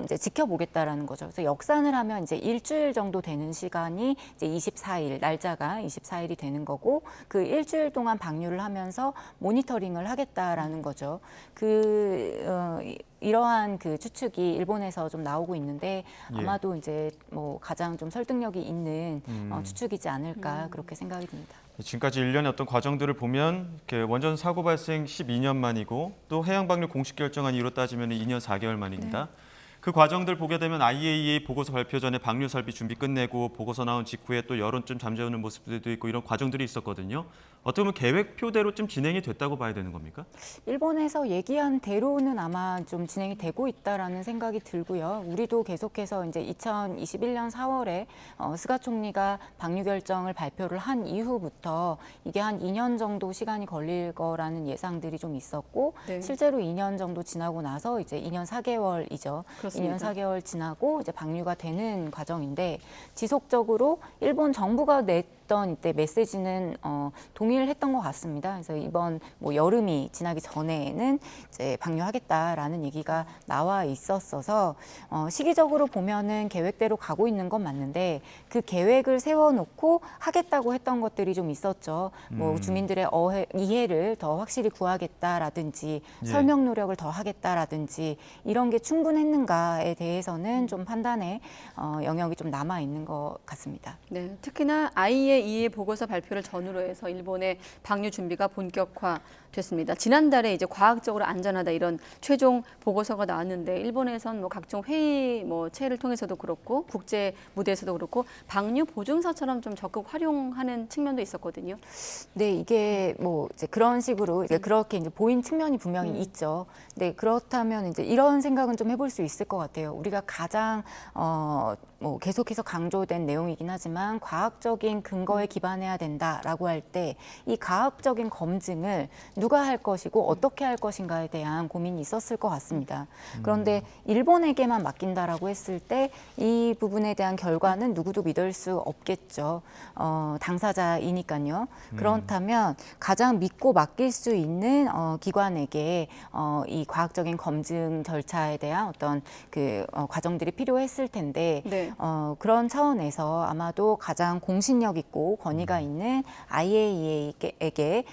이제 지켜보겠다라는 거죠. 그래서 역산을 하면 이제 일주일 정도 되는 시간이 이제 24일, 날짜가 24일이 되는 거고 그 일주일 동안 방류를 하면서 모니터링을 하겠다라는 거죠. 이러한 그 추측이 일본에서 좀 나오고 있는데 아마도 이제 가장 좀 설득력이 있는 추측이지 않을까 그렇게 생각이 듭니다. 지금까지 일련의 어떤 과정들을 보면 원전 사고 발생 12년 만이고 또 해양 방류 공식 결정한 이유로 따지면 2년 4개월 만입니다. 그 과정들 보게 되면 IAEA 보고서 발표 전에 방류 설비 준비 끝내고 보고서 나온 직후에 또 여론 좀 잠재우는 모습들도 있고 이런 과정들이 있었거든요. 어떻게 보면 계획표대로 좀 진행이 됐다고 봐야 되는 겁니까? 일본에서 얘기한 대로는 아마 좀 진행이 되고 있다라는 생각이 들고요. 우리도 계속해서 이제 2021년 4월에 스가 총리가 방류 결정을 발표를 한 이후부터 이게 한 2년 정도 시간이 걸릴 거라는 예상들이 좀 있었고 네. 실제로 2년 정도 지나고 나서 이제 2년 4개월이죠. 그렇습니다. 2년 4개월 지나고 이제 방류가 되는 과정인데 지속적으로 일본 정부가 냈던 이때 메시지는 동일했던 것 같습니다. 그래서 이번 뭐 여름이 지나기 전에는 이제 방류하겠다라는 얘기가 나와 있었어서 시기적으로 보면은 계획대로 가고 있는 건 맞는데 그 계획을 세워놓고 하겠다고 했던 것들이 좀 있었죠. 뭐 주민들의 이해를 더 확실히 구하겠다라든지 예. 설명 노력을 더 하겠다라든지 이런 게 충분했는가에 대해서는 좀 판단에 영역이 좀 남아 있는 것 같습니다. 네, 특히나 IAEA 보고서 발표를 전후로 해서 일본의 방류 준비가 본격화됐습니다. 지난달에 이제 과학적으로 안전하다 이런 최종 보고서가 나왔는데 일본에선 뭐 각종 회의 체를 통해서도 그렇고 국제 무대에서도 그렇고 방류 보증서처럼 좀 적극 활용하는 측면도 있었거든요. 네, 이게 뭐 이제 그런 식으로 이제 그렇게 이제 보인 측면이 분명히 있죠. 네, 그렇다면 이제 이런 생각은 좀 해볼 수 있을 것 같아요. 우리가 가장 뭐 계속해서 강조된 내용이긴 하지만 과학적인 근거에 기반해야 된다라고 할 때 이 과학적인 검증을 누가 할 것이고 어떻게 할 것인가에 대한 고민이 있었을 것 같습니다. 그런데 일본에게만 맡긴다라고 했을 때 이 부분에 대한 결과는 누구도 믿을 수 없겠죠. 당사자이니까요. 그렇다면 가장 믿고 맡길 수 있는 기관에게 이 과학적인 검증 절차에 대한 어떤 그 과정들이 필요했을 텐데 네. 그런 차원에서 아마도 가장 공신력 있고 권위가 있는 IAEA에게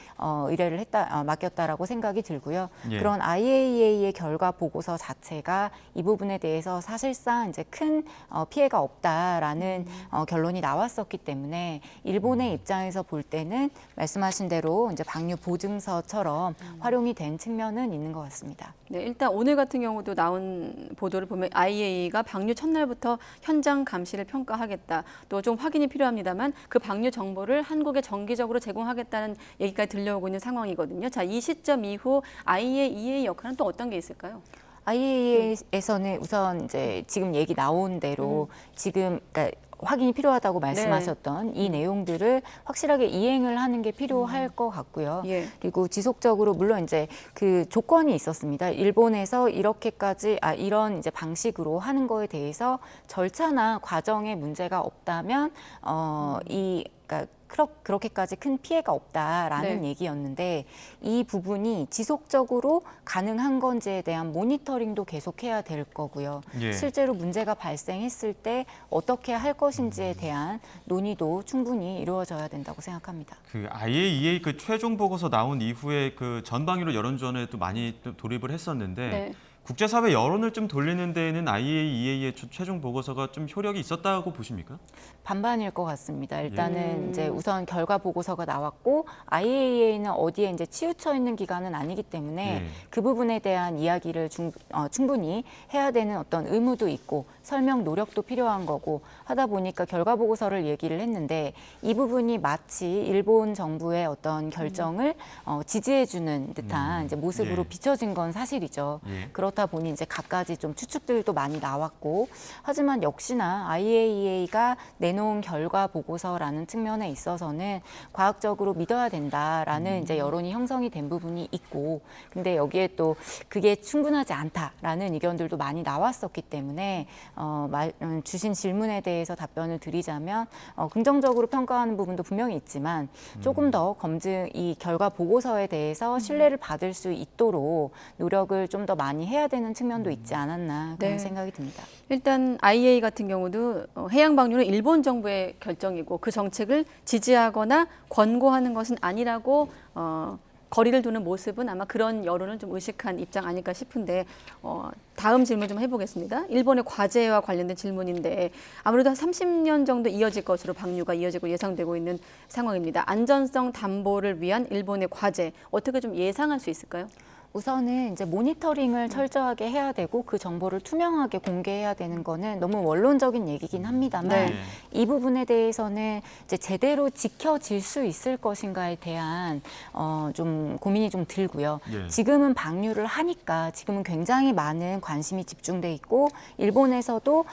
의뢰를 맡겼다라고 생각이 들고요. 예. 그런 IAEA의 결과 보고서 자체가 이 부분에 대해서 사실상 이제 큰 피해가 없다라는 결론이 나왔었기 때문에 일본의 입장에서 볼 때는 말씀하신 대로 이제 방류 보증서처럼 활용이 된 측면은 있는 것 같습니다. 네, 일단 오늘 같은 경우도 나온 보도를 보면 IAEA가 방류 첫날부터 현장 감시를 평가하겠다. 또 좀 확인이 필요합니다만 그 방류 정보를 한국에 정기적으로 제공하겠다는 얘기까지 들려오고 있는 상황이거든요. 자, 이 시점 이후 IAEA 역할은 또 어떤 게 있을까요? IAEA에서는 우선 이제 지금 얘기 나온 대로 지금 그러니까 확인이 필요하다고 말씀하셨던 이 내용들을 확실하게 이행을 하는 게 필요할 것 같고요. 예. 그리고 지속적으로 물론 이제 그 조건이 있었습니다. 일본에서 이렇게까지 이런 이제 방식으로 하는 거에 대해서 절차나 과정에 문제가 없다면 그러니까 그렇게까지 큰 피해가 없다라는 네. 얘기였는데 이 부분이 지속적으로 가능한 건지에 대한 모니터링도 계속해야 될 거고요. 예. 실제로 문제가 발생했을 때 어떻게 할 것인지에 대한 논의도 충분히 이루어져야 된다고 생각합니다. 그 IAEA 그 최종 보고서 나온 이후에 그 전방위로 여론전에도 많이 또 돌입을 했었는데 네. 국제사회 여론을 좀 돌리는 데에는 IAEA의 최종 보고서가 좀 효력이 있었다고 보십니까? 반반일 것 같습니다. 일단은 이제 우선 결과 보고서가 나왔고 IAEA는 어디에 이제 치우쳐 있는 기관은 아니기 때문에 그 부분에 대한 이야기를 충분히 해야 되는 어떤 의무도 있고 설명 노력도 필요한 거고 하다 보니까 결과 보고서를 얘기를 했는데 이 부분이 마치 일본 정부의 어떤 결정을 지지해주는 듯한 이제 모습으로 비춰진 건 사실이죠. 그렇다 보니 이제 갖가지 좀 추측들도 많이 나왔고 하지만 역시나 IAEA가 내놓은 결과 보고서라는 측면에 있어서는 과학적으로 믿어야 된다라는 이제 여론이 형성이 된 부분이 있고 근데 여기에 또 그게 충분하지 않다라는 의견들도 많이 나왔었기 때문에 주신 질문에 대해서 답변을 드리자면 긍정적으로 평가하는 부분도 분명히 있지만 조금 더 이 결과 보고서에 대해서 신뢰를 받을 수 있도록 노력을 좀 더 많이 해야 되는 측면도 있지 않았나 그런 생각이 듭니다. 일단 IAEA 같은 경우도 해양 방류는 일본 정부의 결정이고 그 정책을 지지하거나 권고하는 것은 아니라고 거리를 두는 모습은 아마 그런 여론을 좀 의식한 입장 아닐까 싶은데 다음 질문 좀 해보겠습니다. 일본의 과제와 관련된 질문인데 아무래도 한 30년 정도 이어질 것으로 방류가 이어지고 예상되고 있는 상황입니다. 안전성 담보를 위한 일본의 과제 어떻게 좀 예상할 수 있을까요? 우선은 이제 모니터링을 철저하게 해야 되고 그 정보를 투명하게 공개해야 되는 거는 너무 원론적인 얘기긴 합니다만 네. 이 부분에 대해서는 이제 제대로 지켜질 수 있을 것인가에 대한 좀 고민이 좀 들고요. 예. 지금은 방류를 하니까 지금은 굉장히 많은 관심이 집중돼 있고 일본에서도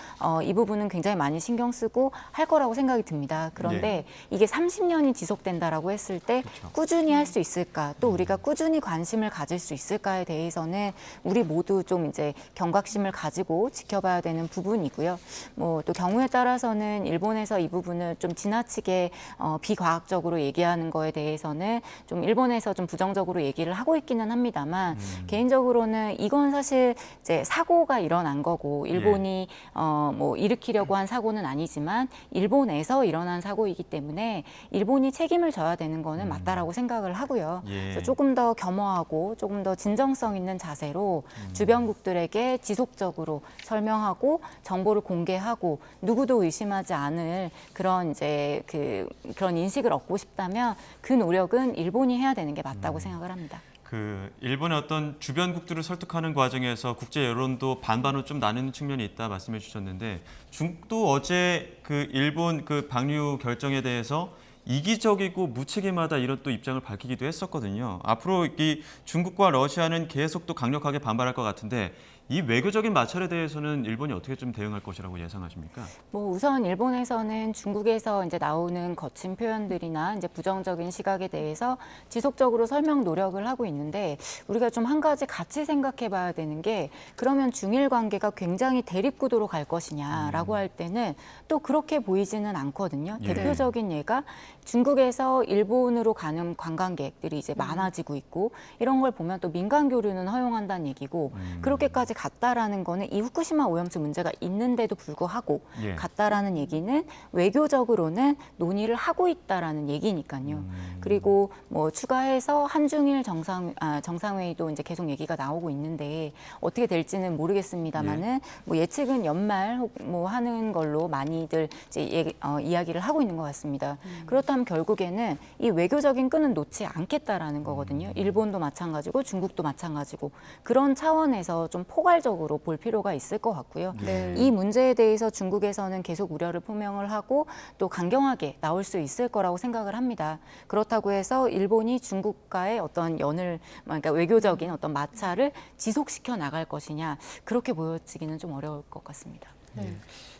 이 부분은 굉장히 많이 신경 쓰고 할 거라고 생각이 듭니다. 그런데 이게 30년이 지속된다라고 했을 때 꾸준히 할 수 있을까? 또 우리가 꾸준히 관심을 가질 수 있을까에 대해서는 우리 모두 좀 이제 경각심을 가지고 지켜봐야 되는 부분이고요. 뭐 또 경우에 따라서는 일본에서 이 부분을 좀 지나치게 비과학적으로 얘기하는 거에 대해서는 좀 일본에서 좀 부정적으로 얘기를 하고 있기는 합니다만 개인적으로는 이건 사실 이제 사고가 일어난 거고 일본이 뭐 일으키려고 한 사고는 아니지만 일본에서 일어난 사고이기 때문에 일본이 책임을 져야 되는 거는 맞다라고 생각을 하고요. 그래서 조금 더 겸허하고 조금 더 진정성 있는 자세로 주변국들에게 지속적으로 설명하고 정보를 공개하고 누구도 의심하지 않을 그런 이제 그런 인식을 얻고 싶다면 그 노력은 일본이 해야 되는 게 맞다고 생각을 합니다. 그 일본의 어떤 주변국들을 설득하는 과정에서 국제 여론도 반반으로 좀 나누는 측면이 있다 말씀해 주셨는데 중국도 어제 그 일본 그 방류 결정에 대해서 이기적이고 무책임하다 이런 또 입장을 밝히기도 했었거든요. 앞으로 이 중국과 러시아는 계속 또 강력하게 반발할 것 같은데 이 외교적인 마찰에 대해서는 일본이 어떻게 좀 대응할 것이라고 예상하십니까? 뭐 우선 일본에서는 중국에서 이제 나오는 거친 표현들이나 이제 부정적인 시각에 대해서 지속적으로 설명 노력을 하고 있는데 우리가 좀 한 가지 같이 생각해 봐야 되는 게 그러면 중일 관계가 굉장히 대립구도로 갈 것이냐라고 할 때는 또 그렇게 보이지는 않거든요. 대표적인 예가 중국에서 일본으로 가는 관광객들이 이제 많아지고 있고 이런 걸 보면 또 민간 교류는 허용한다는 얘기고 그렇게까지 갔다라는 거는 이 후쿠시마 오염수 문제가 있는데도 불구하고 갔다라는 얘기는 외교적으로는 논의를 하고 있다라는 얘기니까요. 그리고 뭐 추가해서 한중일 정상회의도 이제 계속 얘기가 나오고 있는데 어떻게 될지는 모르겠습니다만은 뭐 예측은 연말 뭐 하는 걸로 많이들 이제 이야기를 하고 있는 것 같습니다. 그렇다면 결국에는 이 외교적인 끈은 놓지 않겠다라는 거거든요. 일본도 마찬가지고 중국도 마찬가지고 그런 차원에서 좀 포괄적으로 볼 필요가 있을 것 같고요. 이 문제에 대해서 중국에서는 계속 우려를 표명을 하고 또 강경하게 나올 수 있을 거라고 생각을 합니다. 그렇다고 해서 일본이 중국과의 어떤 그러니까 외교적인 어떤 마찰을 지속시켜 나갈 것이냐 그렇게 보여지기는 좀 어려울 것 같습니다.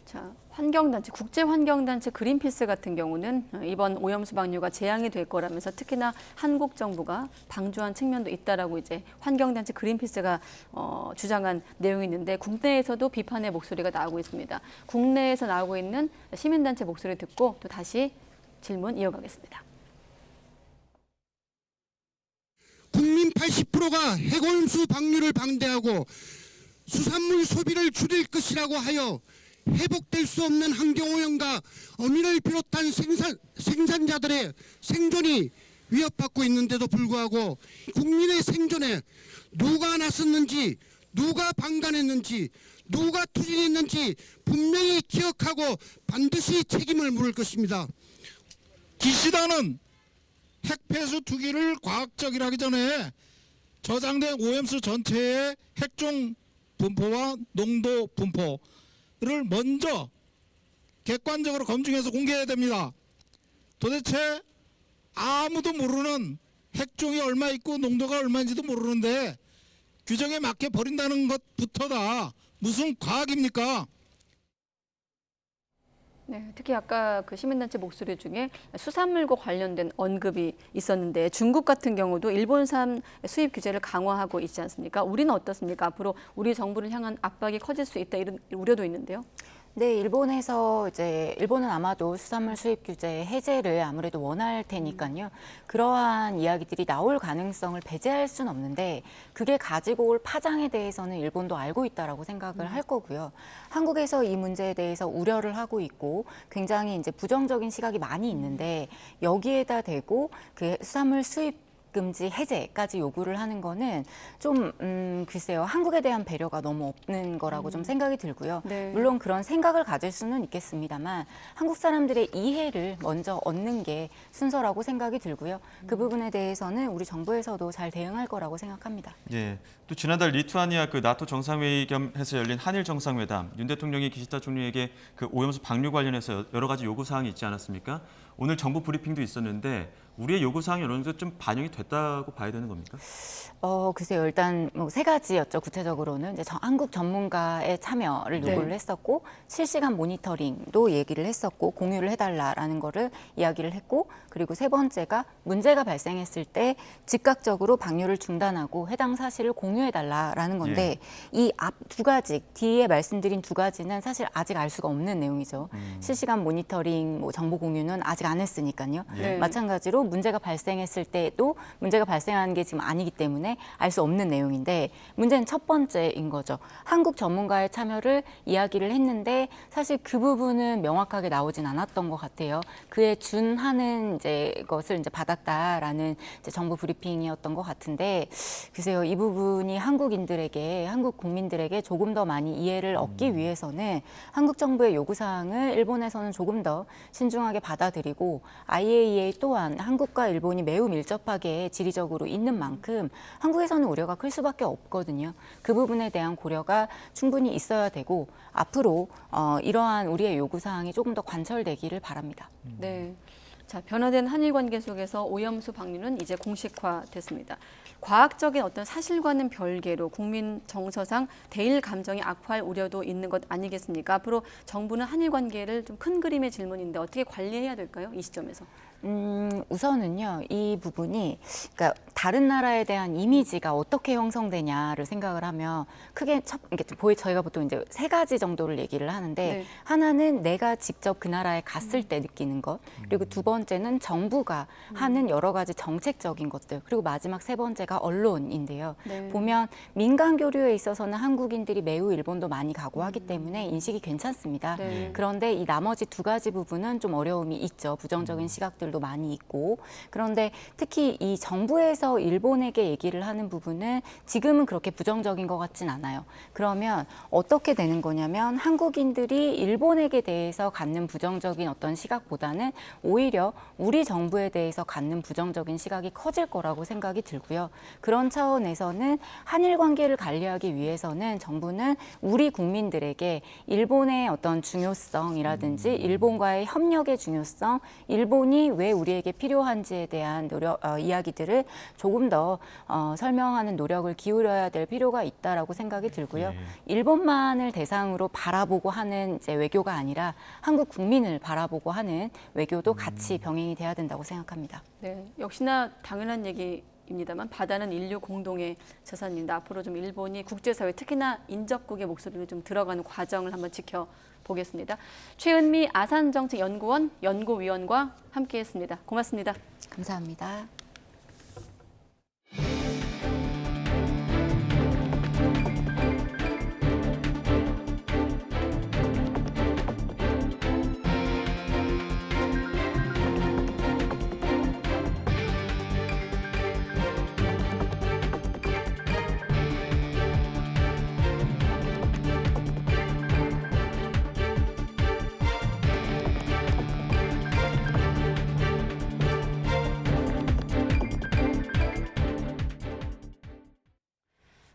자, 환경단체, 국제환경단체 그린피스 같은 경우는 이번 오염수 방류가 재앙이 될 거라면서 특히나 한국 정부가 방조한 측면도 있다라고 이제 환경단체 그린피스가 주장한 내용이 있는데 국내에서도 비판의 목소리가 나오고 있습니다. 국내에서 나오고 있는 시민단체 목소리 듣고 또 다시 질문 이어가겠습니다. 국민 80%가 핵오염수 방류를 방대하고 수산물 소비를 줄일 것이라고 하여 회복될 수 없는 환경오염과 어민을 비롯한 생산자들의 생존이 위협받고 있는데도 불구하고 국민의 생존에 누가 나섰는지 누가 방관했는지 누가 투진했는지 분명히 기억하고 반드시 책임을 물을 것입니다. 기시다는 핵폐수 투기를 과학적이라 하기 전에 저장된 오염수 전체의 핵종 분포와 농도 분포를 먼저 객관적으로 검증해서 공개해야 됩니다. 도대체 아무도 모르는 핵종이 얼마 있고 농도가 얼마인지도 모르는데 규정에 맞게 버린다는 것부터다 무슨 과학입니까? 네, 특히 아까 그 시민단체 목소리 중에 수산물과 관련된 언급이 있었는데 중국 같은 경우도 일본산 수입 규제를 강화하고 있지 않습니까? 우리는 어떻습니까? 앞으로 우리 정부를 향한 압박이 커질 수 있다 이런 우려도 있는데요. 네, 일본은 아마도 수산물 수입 규제 해제를 아무래도 원할 테니까요. 그러한 이야기들이 나올 가능성을 배제할 수는 없는데 그게 가지고 올 파장에 대해서는 일본도 알고 있다라고 생각을 할 거고요. 한국에서 이 문제에 대해서 우려를 하고 있고 굉장히 이제 부정적인 시각이 많이 있는데 여기에다 대고 그 수산물 수입 금지 해제까지 요구를 하는 거는 좀 글쎄요, 한국에 대한 배려가 너무 없는 거라고 좀 생각이 들고요. 네. 물론 그런 생각을 가질 수는 있겠습니다만 한국 사람들의 이해를 먼저 얻는 게 순서라고 생각이 들고요. 그 부분에 대해서는 우리 정부에서도 잘 대응할 거라고 생각합니다. 예. 또 지난달 리투아니아 그 나토 정상회의 겸해서 열린 한일 정상회담, 윤 대통령이 기시다 총리에게 그 오염수 방류 관련해서 여러 가지 요구 사항이 있지 않았습니까? 오늘 정부 브리핑도 있었는데 우리의 요구 사항이 어느 정도 좀 반영이 됐다고 봐야 되는 겁니까? 글쎄요. 일단 뭐 세 가지였죠. 구체적으로는 이제 한국 전문가의 참여를 요구를 했었고, 실시간 모니터링도 얘기를 했었고, 공유를 해달라라는 거를 이야기를 했고, 그리고 세 번째가 문제가 발생했을 때 즉각적으로 방류를 중단하고 해당 사실을 공유해달라라는 건데, 이 앞 두 가지, 뒤에 말씀드린 두 가지는 사실 아직 알 수가 없는 내용이죠. 실시간 모니터링, 뭐 정보 공유는 아직 안 했으니까요. 마찬가지로 문제가 발생했을 때도 문제가 발생한 게 지금 아니기 때문에 알 수 없는 내용인데, 문제는 첫 번째인 거죠. 한국 전문가의 참여를 이야기를 했는데 사실 그 부분은 명확하게 나오진 않았던 것 같아요. 그에 준하는 이제 것을 이제 받았다라는 이제 정부 브리핑이었던 것 같은데, 글쎄요, 이 부분이 한국인들에게, 한국 국민들에게 조금 더 많이 이해를 얻기 위해서는 한국 정부의 요구 사항을 일본에서는 조금 더 신중하게 받아들이고, IAEA 또한 한국과 일본이 매우 밀접하게 지리적으로 있는 만큼 한국에서는 우려가 클 수밖에 없거든요. 그 부분에 대한 고려가 충분히 있어야 되고, 앞으로 이러한 우리의 요구사항이 조금 더 관철되기를 바랍니다. 네. 자, 변화된 한일 관계 속에서 오염수 방류는 이제 공식화됐습니다. 과학적인 어떤 사실과는 별개로 국민 정서상 대일 감정이 악화할 우려도 있는 것 아니겠습니까? 앞으로 정부는 한일 관계를 좀 큰 그림의 질문인데 어떻게 관리해야 될까요? 이 시점에서. 우선은요, 이 부분이, 그러니까 다른 나라에 대한 이미지가 어떻게 형성되냐를 생각을 하면 크게 저희가 보통 이제 세 가지 정도를 얘기를 하는데, 하나는 내가 직접 그 나라에 갔을 때 느끼는 것, 그리고 두 번째는 정부가 하는 여러 가지 정책적인 것들, 그리고 마지막 세 번째가 언론인데요. 보면 민간 교류에 있어서는 한국인들이 매우 일본도 많이 가고 하기 때문에 인식이 괜찮습니다. 그런데 이 나머지 두 가지 부분은 좀 어려움이 있죠. 부정적인 시각들도 많이 있고. 그런데 특히 이 정부에서 일본에게 얘기를 하는 부분은 지금은 그렇게 부정적인 것 같진 않아요. 그러면 어떻게 되는 거냐면, 한국인들이 일본에게 대해서 갖는 부정적인 어떤 시각보다는 오히려 우리 정부에 대해서 갖는 부정적인 시각이 커질 거라고 생각이 들고요. 그런 차원에서는 한일 관계를 관리하기 위해서는 정부는 우리 국민들에게 일본의 어떤 중요성이라든지 일본과의 협력의 중요성, 일본이 왜 우리에게 필요한지에 대한 이야기들을 조금 더 설명하는 노력을 기울여야 될 필요가 있다라고 생각이 들고요. 일본만을 대상으로 바라보고 하는 이제 외교가 아니라 한국 국민을 바라보고 하는 외교도 같이 병행이 돼야 된다고 생각합니다. 네, 역시나 당연한 얘기입니다만 바다는 인류 공동의 자산입니다. 앞으로 좀 일본이 국제사회, 특히나 인접국의 목소리를 좀 들어가는 과정을 한번 지켜보겠습니다. 최은미 아산정책연구원 연구위원과 함께했습니다. 고맙습니다. 감사합니다.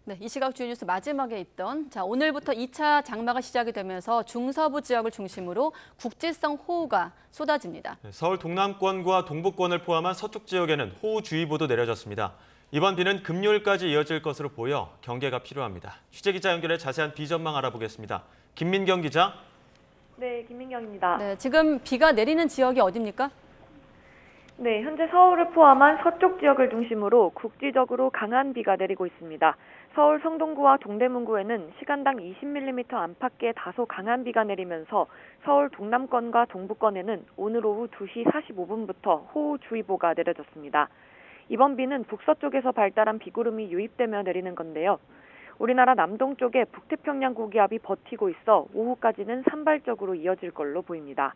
네, 이 시각 주요 뉴스 마지막에 있던 오늘부터 2차 장마가 시작이 되면서 중서부 지역을 중심으로 국지성 호우가 쏟아집니다. 서울 동남권과 동북권을 포함한 서쪽 지역에는 호우주의보도 내려졌습니다. 이번 비는 금요일까지 이어질 것으로 보여 경계가 필요합니다. 취재기자 연결해 자세한 비 전망 알아보겠습니다. 김민경 기자. 네, 김민경입니다. 네, 지금 비가 내리는 지역이 어디입니까? 네, 현재 서울을 포함한 서쪽 지역을 중심으로 국지적으로 강한 비가 내리고 있습니다. 서울 성동구와 동대문구에는 시간당 20mm 안팎의 다소 강한 비가 내리면서 서울 동남권과 동부권에는 오늘 오후 2시 45분부터 호우주의보가 내려졌습니다. 이번 비는 북서쪽에서 발달한 비구름이 유입되며 내리는 건데요. 우리나라 남동쪽에 북태평양 고기압이 버티고 있어 오후까지는 산발적으로 이어질 걸로 보입니다.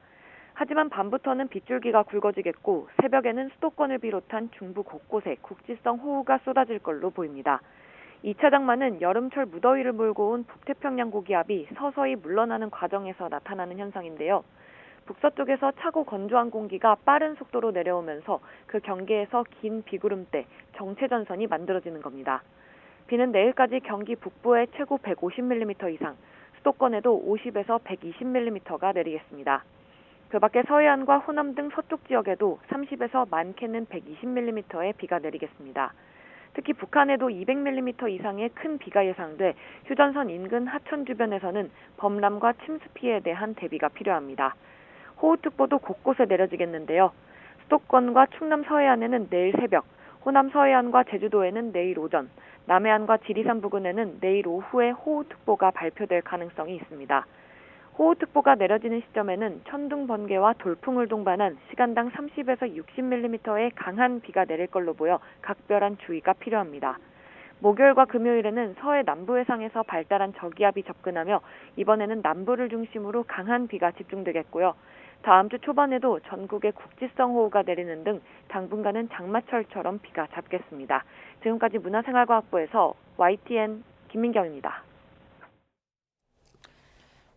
하지만 밤부터는 빗줄기가 굵어지겠고 새벽에는 수도권을 비롯한 중부 곳곳에 국지성 호우가 쏟아질 걸로 보입니다. 2차 장마는 여름철 무더위를 몰고 온 북태평양 고기압이 서서히 물러나는 과정에서 나타나는 현상인데요. 북서쪽에서 차고 건조한 공기가 빠른 속도로 내려오면서 그 경계에서 긴 비구름대, 정체전선이 만들어지는 겁니다. 비는 내일까지 경기 북부에 최고 150mm 이상, 수도권에도 50에서 120mm가 내리겠습니다. 그 밖에 서해안과 호남 등 서쪽 지역에도 30에서 많게는 120mm의 비가 내리겠습니다. 특히 북한에도 200mm 이상의 큰 비가 예상돼 휴전선 인근 하천 주변에서는 범람과 침수 피해에 대한 대비가 필요합니다. 호우특보도 곳곳에 내려지겠는데요. 수도권과 충남 서해안에는 내일 새벽, 호남 서해안과 제주도에는 내일 오전, 남해안과 지리산 부근에는 내일 오후에 호우특보가 발표될 가능성이 있습니다. 호우특보가 내려지는 시점에는 천둥, 번개와 돌풍을 동반한 시간당 30에서 60mm의 강한 비가 내릴 걸로 보여 각별한 주의가 필요합니다. 목요일과 금요일에는 서해 남부 해상에서 발달한 저기압이 접근하며 이번에는 남부를 중심으로 강한 비가 집중되겠고요. 다음 주 초반에도 전국에 국지성 호우가 내리는 등 당분간은 장마철처럼 비가 잦겠습니다. 지금까지 문화생활과학부에서 YTN 김민경입니다.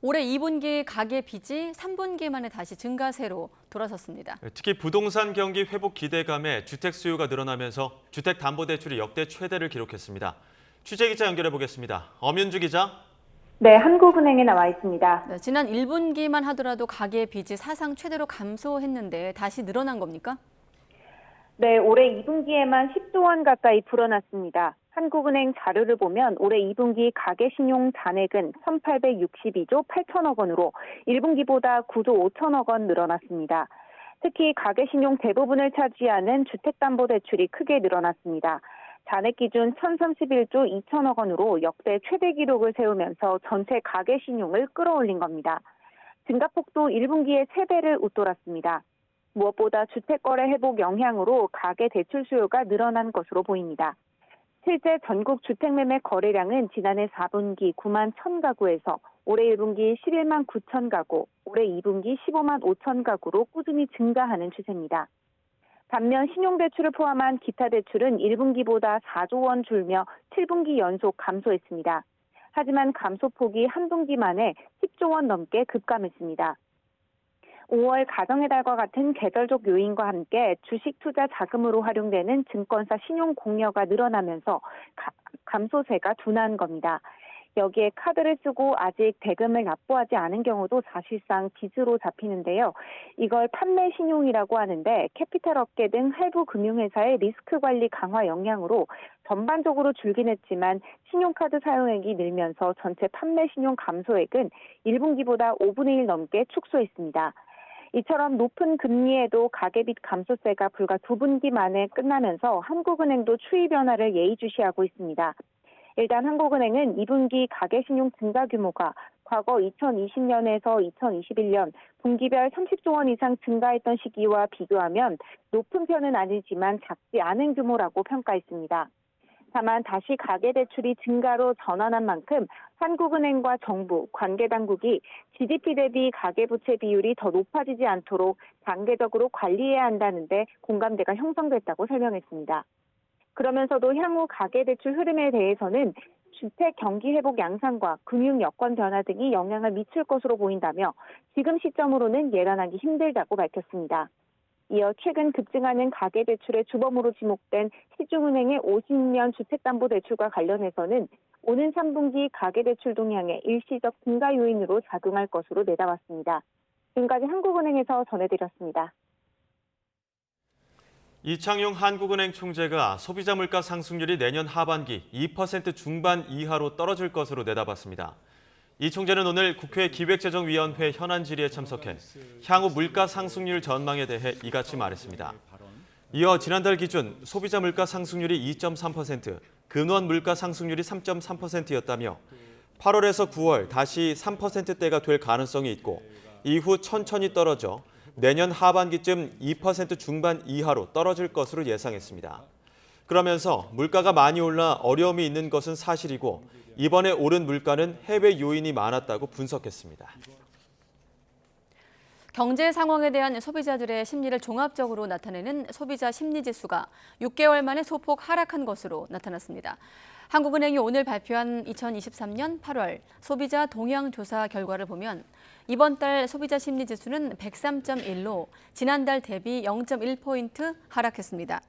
올해 2분기 가계 빚이 3분기 만에 다시 증가세로 돌아섰습니다. 특히 부동산 경기 회복 기대감에 주택 수요가 늘어나면서 주택담보대출이 역대 최대를 기록했습니다. 취재기자 연결해 보겠습니다. 엄윤주 기자. 네, 한국은행에 나와 있습니다. 네, 지난 1분기만 하더라도 가계 빚이 사상 최대로 감소했는데 다시 늘어난 겁니까? 네, 올해 2분기에만 10조 원 가까이 불어났습니다. 한국은행 자료를 보면 올해 2분기 가계신용 잔액은 1,862조 8천억 원으로 1분기보다 9조 5천억 원 늘어났습니다. 특히 가계신용 대부분을 차지하는 주택담보대출이 크게 늘어났습니다. 잔액 기준 1,031조 2천억 원으로 역대 최대 기록을 세우면서 전체 가계신용을 끌어올린 겁니다. 증가폭도 1분기에 3배를 웃돌았습니다. 무엇보다 주택거래 회복 영향으로 가계대출 수요가 늘어난 것으로 보입니다. 실제 전국 주택매매 거래량은 지난해 4분기 9만 1천 가구에서 올해 1분기 11만 9천 가구, 올해 2분기 15만 5천 가구로 꾸준히 증가하는 추세입니다. 반면 신용대출을 포함한 기타 대출은 1분기보다 4조 원 줄며 7분기 연속 감소했습니다. 하지만 감소폭이 한 분기 만에 10조 원 넘게 급감했습니다. 5월 가정의 달과 같은 계절적 요인과 함께 주식 투자 자금으로 활용되는 증권사 신용 공여가 늘어나면서 감소세가 둔화한 겁니다. 여기에 카드를 쓰고 아직 대금을 납부하지 않은 경우도 사실상 빚으로 잡히는데요. 이걸 판매 신용이라고 하는데 캐피탈 업계 등 할부 금융회사의 리스크 관리 강화 영향으로 전반적으로 줄긴 했지만 신용카드 사용액이 늘면서 전체 판매 신용 감소액은 1분기보다 5분의 1 넘게 축소했습니다. 이처럼 높은 금리에도 가계빚 감소세가 불과 2분기 만에 끝나면서 한국은행도 추이 변화를 예의주시하고 있습니다. 일단 한국은행은 2분기 가계신용 증가 규모가 과거 2020년에서 2021년 분기별 30조 원 이상 증가했던 시기와 비교하면 높은 편은 아니지만 작지 않은 규모라고 평가했습니다. 다만 다시 가계대출이 증가로 전환한 만큼 한국은행과 정부, 관계당국이 GDP 대비 가계부채 비율이 더 높아지지 않도록 단계적으로 관리해야 한다는데 공감대가 형성됐다고 설명했습니다. 그러면서도 향후 가계대출 흐름에 대해서는 주택 경기 회복 양상과 금융 여건 변화 등이 영향을 미칠 것으로 보인다며 지금 시점으로는 예단하기 힘들다고 밝혔습니다. 이어 최근 급증하는 가계대출의 주범으로 지목된 시중은행의 50년 주택담보대출과 관련해서는 오는 3분기 가계대출 동향의 일시적 증가 요인으로 작용할 것으로 내다봤습니다. 지금까지 한국은행에서 전해드렸습니다. 이창용 한국은행 총재가 소비자 물가 상승률이 내년 하반기 2% 중반 이하로 떨어질 것으로 내다봤습니다. 이 총재는 오늘 국회 기획재정위원회 현안 질의에 참석해 향후 물가 상승률 전망에 대해 이같이 말했습니다. 이어 지난달 기준 소비자 물가 상승률이 2.3%, 근원 물가 상승률이 3.3%였다며 8월에서 9월 다시 3%대가 될 가능성이 있고 이후 천천히 떨어져 내년 하반기쯤 2% 중반 이하로 떨어질 것으로 예상했습니다. 그러면서 물가가 많이 올라 어려움이 있는 것은 사실이고 이번에 오른 물가는 해외 요인이 많았다고 분석했습니다. 경제 상황에 대한 소비자들의 심리를 종합적으로 나타내는 소비자 심리지수가 6개월 만에 소폭 하락한 것으로 나타났습니다. 한국은행이 오늘 발표한 2023년 8월 소비자 동향 조사 결과를 보면 이번 달 소비자 심리지수는 103.1로 지난달 대비 0.1포인트 하락했습니다.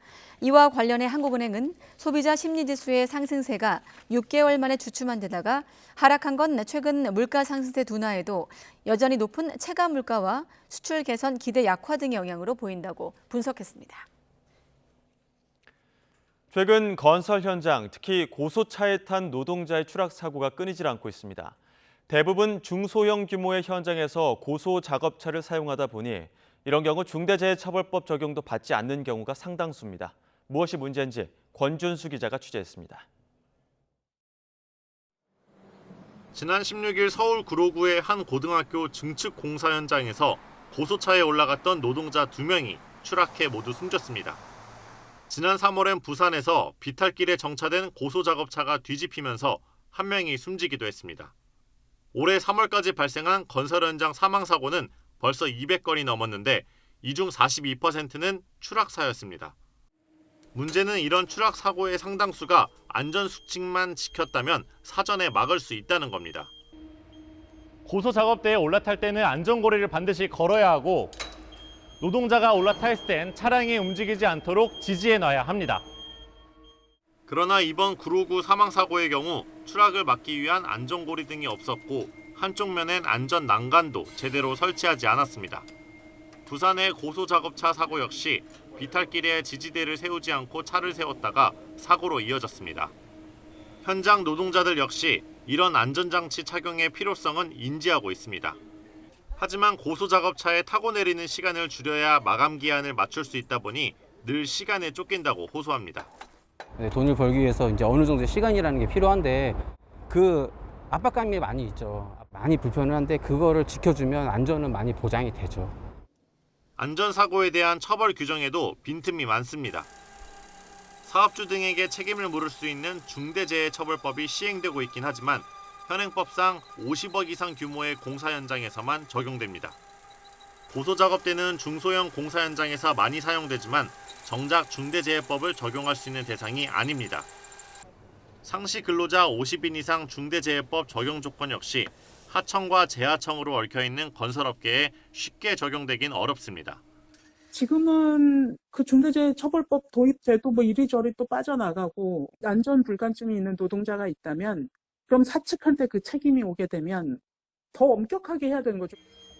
이와 관련해 한국은행은 소비자 심리지수의 상승세가 6개월 만에 주춤한 데다가 하락한 건 최근 물가 상승세 둔화에도 여전히 높은 체감 물가와 수출 개선 기대 약화 등의 영향으로 보인다고 분석했습니다. 최근 건설 현장, 특히 고소차에 탄 노동자의 추락 사고가 끊이질 않고 있습니다. 대부분 중소형 규모의 현장에서 고소 작업차를 사용하다 보니 이런 경우 중대재해처벌법 적용도 받지 않는 경우가 상당수입니다. 무엇이 문제인지 권준수 기자가 취재했습니다. 지난 16일 서울 구로구의 한 고등학교 증축 공사 현장에서 고소차에 올라갔던 노동자 2명이 추락해 모두 숨졌습니다. 지난 3월엔 부산에서 비탈길에 정차된 고소작업차가 뒤집히면서 한 명이 숨지기도 했습니다. 올해 3월까지 발생한 건설 현장 사망사고는 벌써 200건이 넘었는데 이 중 42%는 추락사였습니다. 문제는 이런 추락사고의 상당수가 안전수칙만 지켰다면 사전에 막을 수 있다는 겁니다. 고소작업대에 올라탈 때는 안전고리를 반드시 걸어야 하고 노동자가 올라탔을 땐 차량이 움직이지 않도록 지지해놔야 합니다. 그러나 이번 구로구 사망사고의 경우 추락을 막기 위한 안전고리 등이 없었고 한쪽 면엔 안전 난간도 제대로 설치하지 않았습니다. 부산의 고소작업차 사고 역시 비탈길에 지지대를 세우지 않고 차를 세웠다가 사고로 이어졌습니다. 현장 노동자들 역시 이런 안전장치 착용의 필요성은 인지하고 있습니다. 하지만 고소작업차에 타고 내리는 시간을 줄여야 마감 기한을 맞출 수 있다 보니 늘 시간에 쫓긴다고 호소합니다. 돈을 벌기 위해서 이제 어느 정도의 시간이라는 게 필요한데 그 압박감이 많이 있죠. 많이 불편한데 그거를 지켜주면 안전은 많이 보장이 되죠. 안전사고에 대한 처벌 규정에도 빈틈이 많습니다. 사업주 등에게 책임을 물을 수 있는 중대재해처벌법이 시행되고 있긴 하지만 현행법상 50억 이상 규모의 공사 현장에서만 적용됩니다. 고소작업대는 중소형 공사 현장에서 많이 사용되지만 정작 중대재해법을 적용할 수 있는 대상이 아닙니다. 상시 근로자 50인 이상 중대재해법 적용 조건 역시 하청과 재하청으로 얽혀있는 건설업계에 쉽게 적용되긴 어렵습니다. 지금은 그 중대재해처벌법 도입돼도 뭐 이리저리 또 빠져나가고 안전 불감증이 있는 노동자가 있다면 그럼 사측한테 그 책임이 오게 되면 더 엄격하게 해야 되는 거죠.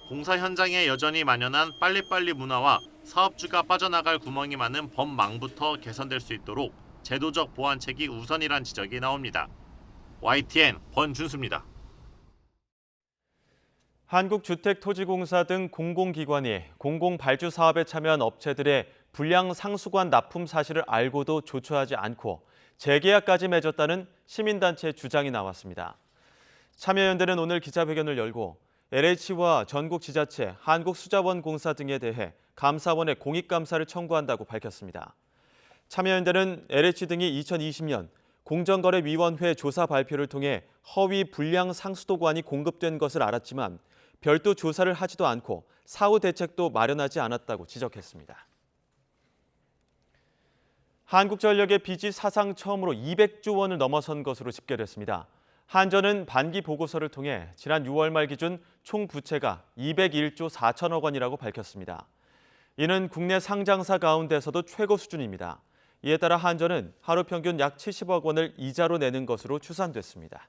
공사 현장에 여전히 만연한 빨리빨리 문화와 사업주가 빠져나갈 구멍이 많은 법망부터 개선될 수 있도록 제도적 보완책이 우선이란 지적이 나옵니다. YTN 권준수입니다. 한국주택토지공사 등 공공기관이 공공발주 사업에 참여한 업체들의 불량 상수관 납품 사실을 알고도 조처하지 않고 재계약까지 맺었다는 시민단체의 주장이 나왔습니다. 참여연대는 오늘 기자회견을 열고 LH와 전국지자체, 한국수자원공사 등에 대해 감사원에 공익감사를 청구한다고 밝혔습니다. 참여연대는 LH 등이 2020년 공정거래위원회 조사 발표를 통해 허위 불량 상수도관이 공급된 것을 알았지만 별도 조사를 하지도 않고 사후 대책도 마련하지 않았다고 지적했습니다. 한국전력의 빚이 사상 처음으로 200조 원을 넘어선 것으로 집계됐습니다. 한전은 반기 보고서를 통해 지난 6월 말 기준 총 부채가 201조 4천억 원이라고 밝혔습니다. 이는 국내 상장사 가운데서도 최고 수준입니다. 이에 따라 한전은 하루 평균 약 70억 원을 이자로 내는 것으로 추산됐습니다.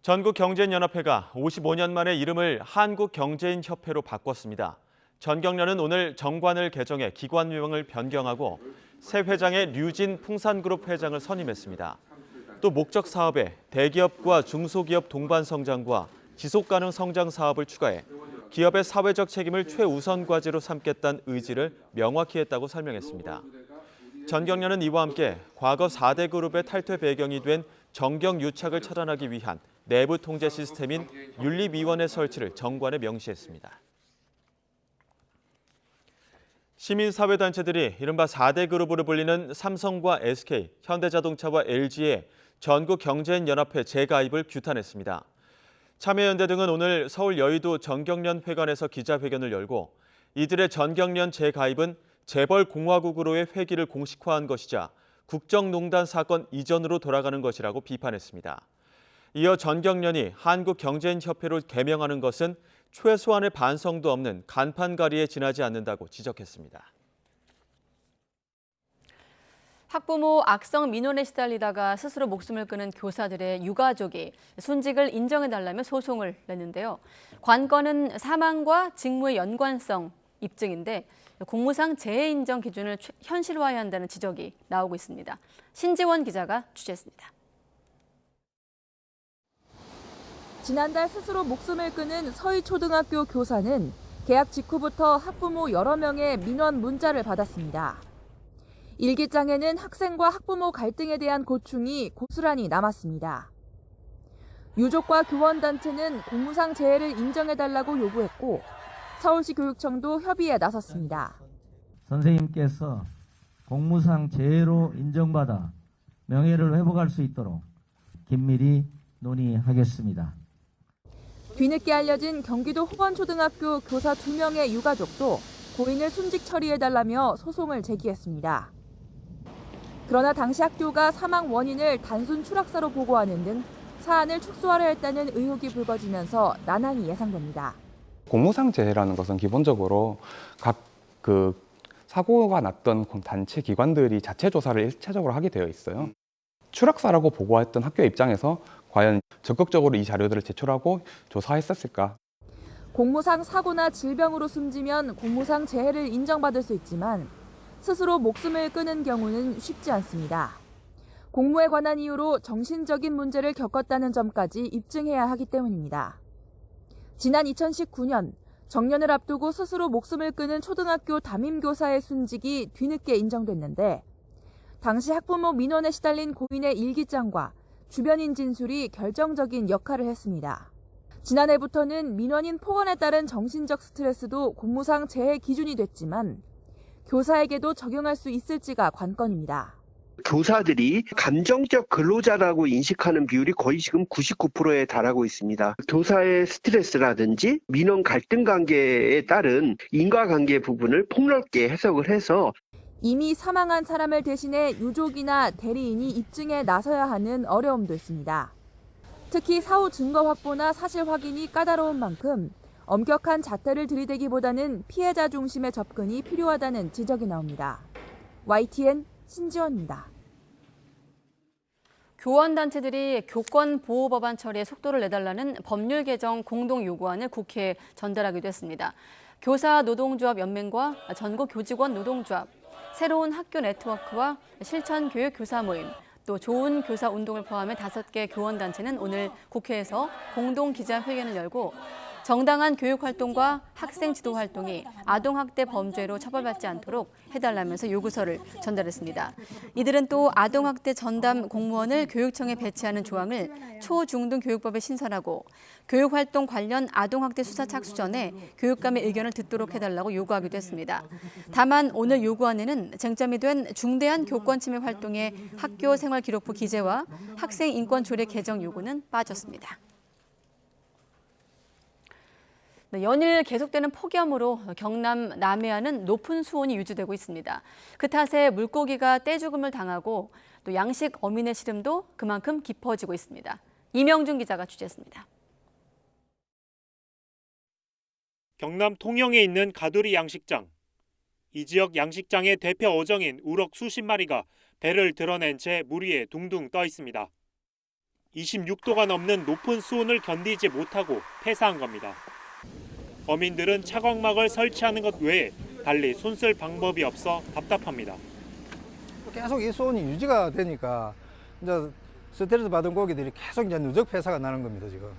전국경제인연합회가 55년 만에 이름을 한국경제인협회로 바꿨습니다. 전경련은 오늘 정관을 개정해 기관명을 변경하고 새 회장에 류진 풍산그룹 회장을 선임했습니다. 또 목적 사업에 대기업과 중소기업 동반 성장과 지속가능 성장 사업을 추가해 기업의 사회적 책임을 최우선 과제로 삼겠다는 의지를 명확히 했다고 설명했습니다. 전경련은 이와 함께 과거 4대 그룹의 탈퇴 배경이 된 정경유착을 차단하기 위한 내부 통제 시스템인 윤리위원회 설치를 정관에 명시했습니다. 시민사회단체들이 이른바 4대 그룹으로 불리는 삼성과 SK, 현대자동차와 LG의 전국경제인연합회 재가입을 규탄했습니다. 참여연대 등은 오늘 서울 여의도 전경련 회관에서 기자회견을 열고 이들의 전경련 재가입은 재벌공화국으로의 회귀를 공식화한 것이자 국정농단 사건 이전으로 돌아가는 것이라고 비판했습니다. 이어 전경련이 한국경제인협회로 개명하는 것은 최소한의 반성도 없는 간판가리에 지나지 않는다고 지적했습니다. 학부모 악성 민원에 시달리다가 스스로 목숨을 끊은 교사들의 유가족이 순직을 인정해달라며 소송을 냈는데요. 관건은 사망과 직무의 연관성 입증인데 공무상 재해 인정 기준을 현실화해야 한다는 지적이 나오고 있습니다. 신지원 기자가 취재했습니다. 지난달 스스로 목숨을 끊은 서희초등학교 교사는 개학 직후부터 학부모 여러 명의 민원 문자를 받았습니다. 일기장에는 학생과 학부모 갈등에 대한 고충이 고스란히 남았습니다. 유족과 교원단체는 공무상 재해를 인정해달라고 요구했고 서울시 교육청도 협의에 나섰습니다. 선생님께서 공무상 재해로 인정받아 명예를 회복할 수 있도록 긴밀히 논의하겠습니다. 뒤늦게 알려진 경기도 호건초등학교 교사 2명의 유가족도 고인을 순직 처리해달라며 소송을 제기했습니다. 그러나 당시 학교가 사망 원인을 단순 추락사로 보고하는 등 사안을 축소하려 했다는 의혹이 불거지면서 난항이 예상됩니다. 공무상 재해라는 것은 기본적으로 각 사고가 났던 단체 기관들이 자체 조사를 일차적으로 하게 되어 있어요. 추락사라고 보고했던 학교 입장에서 과연 적극적으로 이 자료들을 제출하고 조사했었을까? 공무상 사고나 질병으로 숨지면 공무상 재해를 인정받을 수 있지만 스스로 목숨을 끊은 경우는 쉽지 않습니다. 공무에 관한 이유로 정신적인 문제를 겪었다는 점까지 입증해야 하기 때문입니다. 지난 2019년 정년을 앞두고 스스로 목숨을 끊은 초등학교 담임교사의 순직이 뒤늦게 인정됐는데 당시 학부모 민원에 시달린 고인의 일기장과 주변인 진술이 결정적인 역할을 했습니다. 지난해부터는 민원인 폭언에 따른 정신적 스트레스도 공무상 재해 기준이 됐지만 교사에게도 적용할 수 있을지가 관건입니다. 교사들이 감정적 근로자라고 인식하는 비율이 거의 지금 99%에 달하고 있습니다. 교사의 스트레스라든지 민원 갈등 관계에 따른 인과관계 부분을 폭넓게 해석을 해서 이미 사망한 사람을 대신해 유족이나 대리인이 입증에 나서야 하는 어려움도 있습니다. 특히 사후 증거 확보나 사실 확인이 까다로운 만큼 엄격한 잣대를 들이대기보다는 피해자 중심의 접근이 필요하다는 지적이 나옵니다. YTN 신지원입니다. 교원단체들이 교권보호법안 처리에 속도를 내달라는 법률 개정 공동 요구안을 국회에 전달하기도 했습니다. 교사 노동조합 연맹과 전국 교직원 노동조합, 새로운 학교 네트워크와 실천교육 교사 모임, 또 좋은 교사 운동을 포함해 5개 교원단체는 오늘 국회에서 공동 기자회견을 열고 정당한 교육활동과 학생 지도 활동이 아동학대 범죄로 처벌받지 않도록 해달라면서 요구서를 전달했습니다. 이들은 또 아동학대 전담 공무원을 교육청에 배치하는 조항을 초중등 교육법에 신설하고 교육활동 관련 아동학대 수사 착수 전에 교육감의 의견을 듣도록 해달라고 요구하기도 했습니다. 다만 오늘 요구안에는 쟁점이 된 중대한 교권 침해 활동의 학교 생활기록부 기재와 학생 인권 조례 개정 요구는 빠졌습니다. 연일 계속되는 폭염으로 경남 남해안은 높은 수온이 유지되고 있습니다. 그 탓에 물고기가 떼죽음을 당하고 또 양식 어민의 시름도 그만큼 깊어지고 있습니다. 이명준 기자가 취재했습니다. 경남 통영에 있는 가두리 양식장. 이 지역 양식장의 대표 어종인 우럭 수십 마리가 배를 드러낸 채 물 위에 둥둥 떠 있습니다. 26도가 넘는 높은 수온을 견디지 못하고 폐사한 겁니다. 어민들은 차광막을 설치하는 것 외에 달리 손쓸 방법이 없어 답답합니다. 계속 이 수온이 유지가 되니까 이제 스트레스 받은 고기들이 계속 이제 누적 폐사가 나는 겁니다, 지금.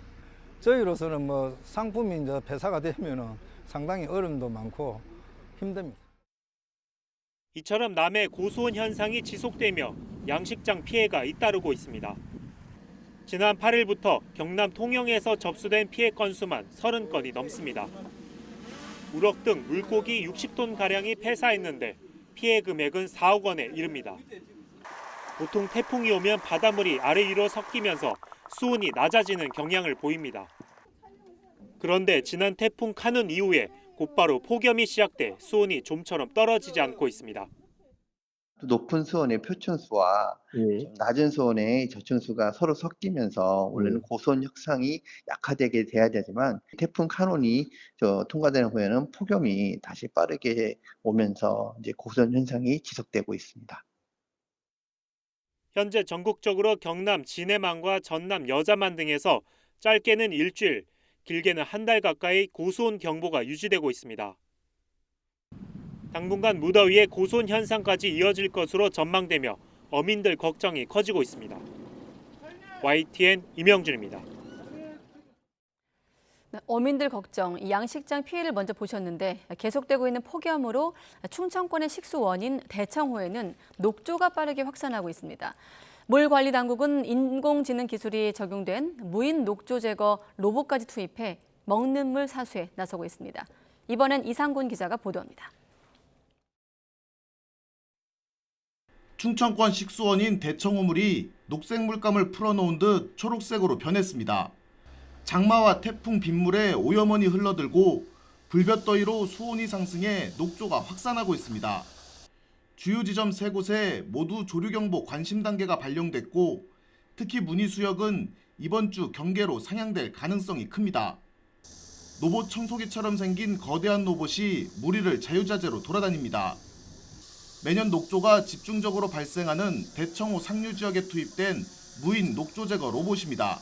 저희로서는 뭐 상품이 이제 폐사가 되면은 상당히 어려움도 많고 힘듭니다. 이처럼 남해 고수온 현상이 지속되며 양식장 피해가 잇따르고 있습니다. 지난 8일부터 경남 통영에서 접수된 피해 건수만 30건이 넘습니다. 우럭 등 물고기 60톤가량이 폐사했는데 피해 금액은 4억 원에 이릅니다. 보통 태풍이 오면 바닷물이 아래 위로 섞이면서 수온이 낮아지는 경향을 보입니다. 그런데 지난 태풍 카눈 이후에 곧바로 폭염이 시작돼 수온이 좀처럼 떨어지지 않고 있습니다. 높은 수온의 표층수와 좀 낮은 수온의 저층수가 서로 섞이면서 원래는 고수온 현상이 약화되게 돼야 되지만 태풍 카눈이 통과되는 후에는 폭염이 다시 빠르게 오면서 이제 고수온 현상이 지속되고 있습니다. 현재 전국적으로 경남 진해만과 전남 여자만 등에서 짧게는 일주일, 길게는 한 달 가까이 고수온 경보가 유지되고 있습니다. 당분간 무더위에 고수온 현상까지 이어질 것으로 전망되며 어민들 걱정이 커지고 있습니다. YTN 임영준입니다. 어민들 걱정, 이 양식장 피해를 먼저 보셨는데 계속되고 있는 폭염으로 충청권의 식수 원인 대청호에는 녹조가 빠르게 확산하고 있습니다. 물관리당국은 인공지능 기술이 적용된 무인 녹조 제거 로봇까지 투입해 먹는 물 사수에 나서고 있습니다. 이번엔 이상곤 기자가 보도합니다. 충청권 식수원인 대청호물이 녹색 물감을 풀어놓은 듯 초록색으로 변했습니다. 장마와 태풍 빗물에 오염원이 흘러들고 불볕더위로 수온이 상승해 녹조가 확산하고 있습니다. 주요 지점 3곳에 모두 조류경보 관심 단계가 발령됐고 특히 문희수역은 이번 주 경계로 상향될 가능성이 큽니다. 로봇 청소기처럼 생긴 거대한 로봇이 무리를 자유자재로 돌아다닙니다. 매년 녹조가 집중적으로 발생하는 대청호 상류 지역에 투입된 무인 녹조 제거 로봇입니다.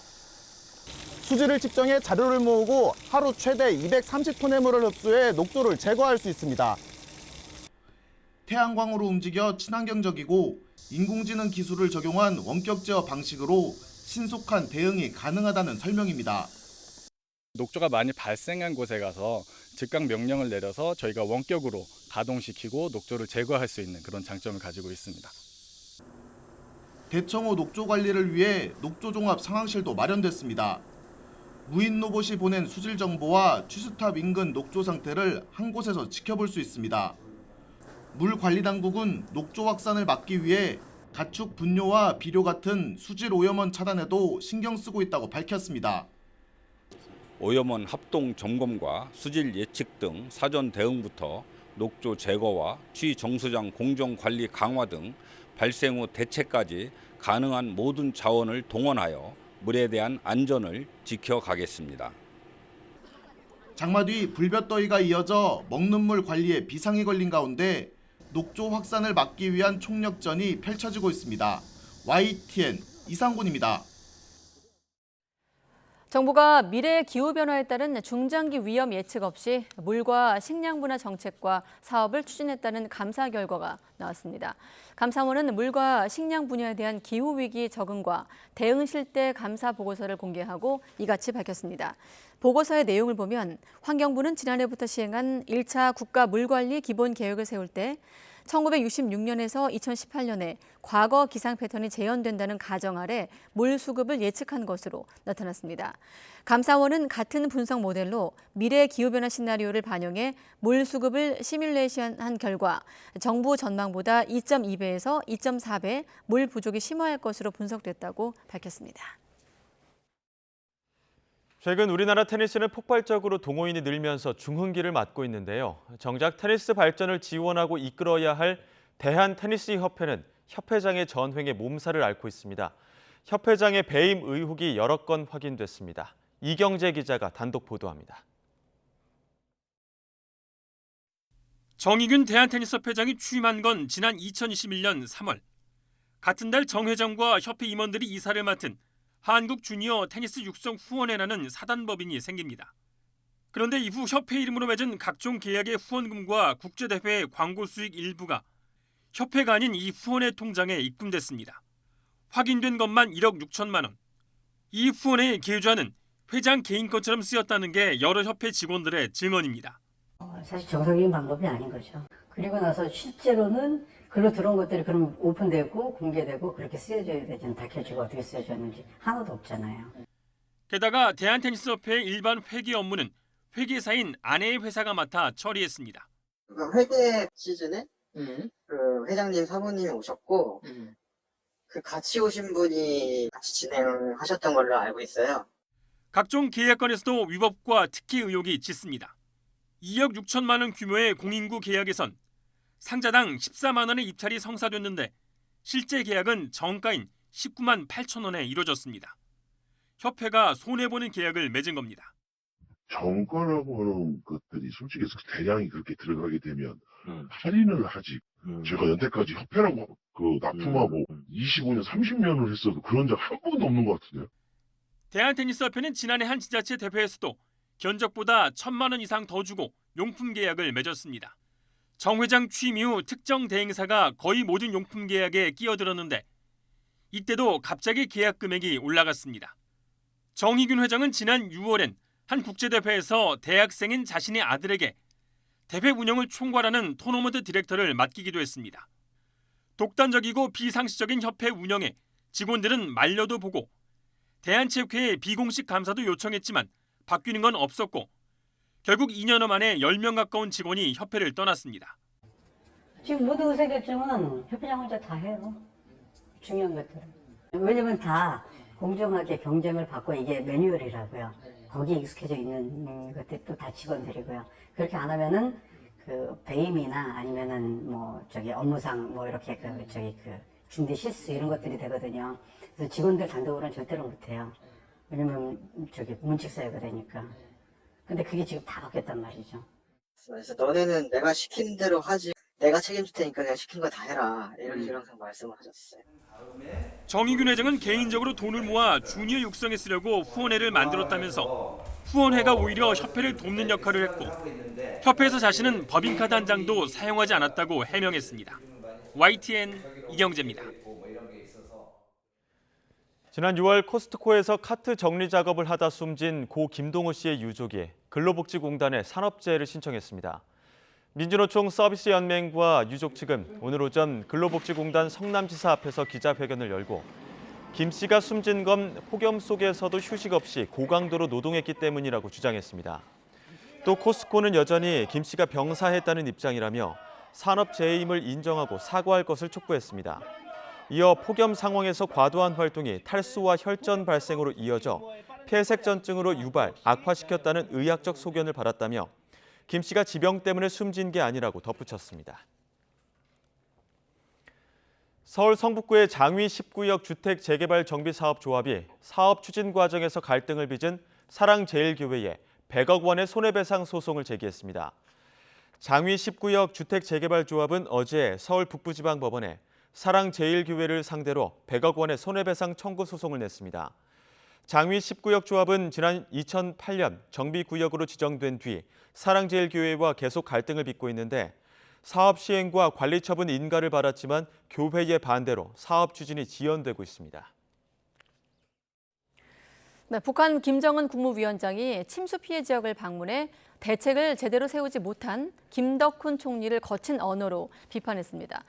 수질을 측정해 자료를 모으고 하루 최대 230톤의 물을 흡수해 녹조를 제거할 수 있습니다. 태양광으로 움직여 친환경적이고 인공지능 기술을 적용한 원격 제어 방식으로 신속한 대응이 가능하다는 설명입니다. 녹조가 많이 발생한 곳에 가서 즉각 명령을 내려서 저희가 원격으로 가동시키고 녹조를 제거할 수 있는 그런 장점을 가지고 있습니다. 대청호 녹조 관리를 위해 녹조종합 상황실도 마련됐습니다. 무인 로봇이 보낸 수질 정보와 취수탑 인근 녹조 상태를 한 곳에서 지켜볼 수 있습니다. 물관리당국은 녹조 확산을 막기 위해 가축 분뇨와 비료 같은 수질 오염원 차단에도 신경 쓰고 있다고 밝혔습니다. 오염원 합동 점검과 수질 예측 등 사전 대응부터 녹조 제거와 취 정수장 공정 관리 강화 등 발생 후 대책까지 가능한 모든 자원을 동원하여 물에 대한 안전을 지켜가겠습니다. 장마 뒤 불볕더위가 이어져 먹는 물 관리에 비상이 걸린 가운데 녹조 확산을 막기 위한 총력전이 펼쳐지고 있습니다. YTN 이상곤입니다. 정부가 미래 기후변화에 따른 중장기 위험 예측 없이 물과 식량 분야 정책과 사업을 추진했다는 감사 결과가 나왔습니다. 감사원은 물과 식량 분야에 대한 기후위기 적응과 대응 실태 감사 보고서를 공개하고 이같이 밝혔습니다. 보고서의 내용을 보면 환경부는 지난해부터 시행한 1차 국가 물관리 기본 계획을 세울 때 1966년에서 2018년에 과거 기상 패턴이 재현된다는 가정 아래 물 수급을 예측한 것으로 나타났습니다. 감사원은 같은 분석 모델로 미래 기후변화 시나리오를 반영해 물 수급을 시뮬레이션한 결과 정부 전망보다 2.2배에서 2.4배 물 부족이 심화할 것으로 분석됐다고 밝혔습니다. 최근 우리나라 테니스는 폭발적으로 동호인이 늘면서 중흥기를 맞고 있는데요. 정작 테니스 발전을 지원하고 이끌어야 할 대한테니스협회는 협회장의 전횡에 몸살을 앓고 있습니다. 협회장의 배임 의혹이 여러 건 확인됐습니다. 이경재 기자가 단독 보도합니다. 정의균 대한테니스협회장이 취임한 건 지난 2021년 3월. 같은 달 정 회장과 협회 임원들이 이사를 맡은 한국 주니어 테니스 육성 후원회라는 사단법인이 생깁니다. 그런데 이후 협회 이름으로 맺은 각종 계약의 후원금과 국제대회의 광고 수익 일부가 협회가 아닌 이 후원회 통장에 입금됐습니다. 확인된 것만 1억 6천만 원. 이 후원회의 계좌는 회장 개인 것처럼 쓰였다는 게 여러 협회 직원들의 증언입니다. 사실 정상적인 방법이 아닌 거죠. 그리고 나서 실제로는 글로 들어온 것들이 그럼 오픈되고 공개되고 그렇게 쓰여져야 되잖아요. 밝혀지고 어떻게 쓰여졌는지 하나도 없잖아요. 게다가 대한테니스협회의 일반 회계 업무는 회계사인 아내의 회사가 맡아 처리했습니다. 회계 시즌에 그 회장님 사모님이 오셨고 그 같이 오신 분이 같이 진행하셨던 걸로 알고 있어요. 각종 계약건에서도 위법과 특혜 의혹이 짙습니다. 2억 6천만 원 규모의 공인구 계약에선 상자당 14만 원의 입찰이 성사됐는데 실제 계약은 정가인 19만 8천 원에 이루어졌습니다. 협회가 손해보는 계약을 맺은 겁니다. 정가라고 하는 것들이 솔직히 대량이 그렇게 들어가게 되면 할인을 하지. 제가 여태까지 협회라고 납품하고 25년, 30년을 했어도 그런 적 한 번도 없는 것 같은데요. 대한테니스협회는 지난해 한 지자체 대회에서도 견적보다 1,000만 원 이상 더 주고 용품 계약을 맺었습니다. 정 회장 취임 이후 특정 대행사가 거의 모든 용품 계약에 끼어들었는데 이때도 갑자기 계약 금액이 올라갔습니다. 정희균 회장은 지난 6월엔 한 국제대회에서 대학생인 자신의 아들에게 대회 운영을 총괄하는 토너먼트 디렉터를 맡기기도 했습니다. 독단적이고 비상식적인 협회 운영에 직원들은 말려도 보고 대한체육회에 비공식 감사도 요청했지만 바뀌는 건 없었고 결국 2년여 만에 10명 가까운 직원이 협회를 떠났습니다. 지금 모든 의사결정은 협회장 혼자 다 해요. 중요한 것들은. 왜냐면 다 공정하게 경쟁을 받고 이게 매뉴얼이라고요. 거기에 익숙해져 있는 것들도 다 직원들이고요. 그렇게 안 하면은 배임이나 아니면은 업무상 이렇게 준비 실수 이런 것들이 되거든요. 그래서 직원들 단독으로는 절대로 못 해요. 왜냐면 문칙 사유가 되니까. 근데 그게 지금 다 바뀌었단 말이죠. 그래서 너네는 내가 시킨 대로 하지, 내가 책임질 테니까 내가 시킨 거 다 해라, 이런 항상 말씀을 하셨어요. 정희균 회장은 개인적으로 돈을 모아 주니어 육성에 쓰려고 후원회를 만들었다면서 후원회가 오히려 협회를 돕는 역할을 했고 협회에서 자신은 법인카드 한 장도 사용하지 않았다고 해명했습니다. YTN 이경재입니다. 지난 6월 코스트코에서 카트 정리 작업을 하다 숨진 고 김동호 씨의 유족이 근로복지공단에 산업재해를 신청했습니다. 민주노총 서비스연맹과 유족 측은 오늘 오전 근로복지공단 성남지사 앞에서 기자회견을 열고 김 씨가 숨진 건 폭염 속에서도 휴식 없이 고강도로 노동했기 때문이라고 주장했습니다. 또 코스트코는 여전히 김 씨가 병사했다는 입장이라며 산업재해임을 인정하고 사과할 것을 촉구했습니다. 이어 폭염 상황에서 과도한 활동이 탈수와 혈전 발생으로 이어져 폐색전증으로 유발, 악화시켰다는 의학적 소견을 받았다며 김 씨가 지병 때문에 숨진 게 아니라고 덧붙였습니다. 서울 성북구의 장위 19역 주택 재개발 정비 사업 조합이 사업 추진 과정에서 갈등을 빚은 사랑제일교회에 100억 원의 손해배상 소송을 제기했습니다. 장위 19역 주택 재개발 조합은 어제 서울 북부지방법원에 사랑제일교회를 상대로 100억 원의 손해배상 청구 소송을 냈습니다. 장위 19역 조합은 지난 2008년 정비구역으로 지정된 뒤 사랑제일교회와 계속 갈등을 빚고 있는데 사업 시행과 관리 처분 인가를 받았지만 교회의 반대로 사업 추진이 지연되고 있습니다. 네, 북한 김정은 국무위원장이 침수 피해 지역을 방문해 대책을 제대로 세우지 못한 김덕훈 총리를 거친 언어로 비판했습니다.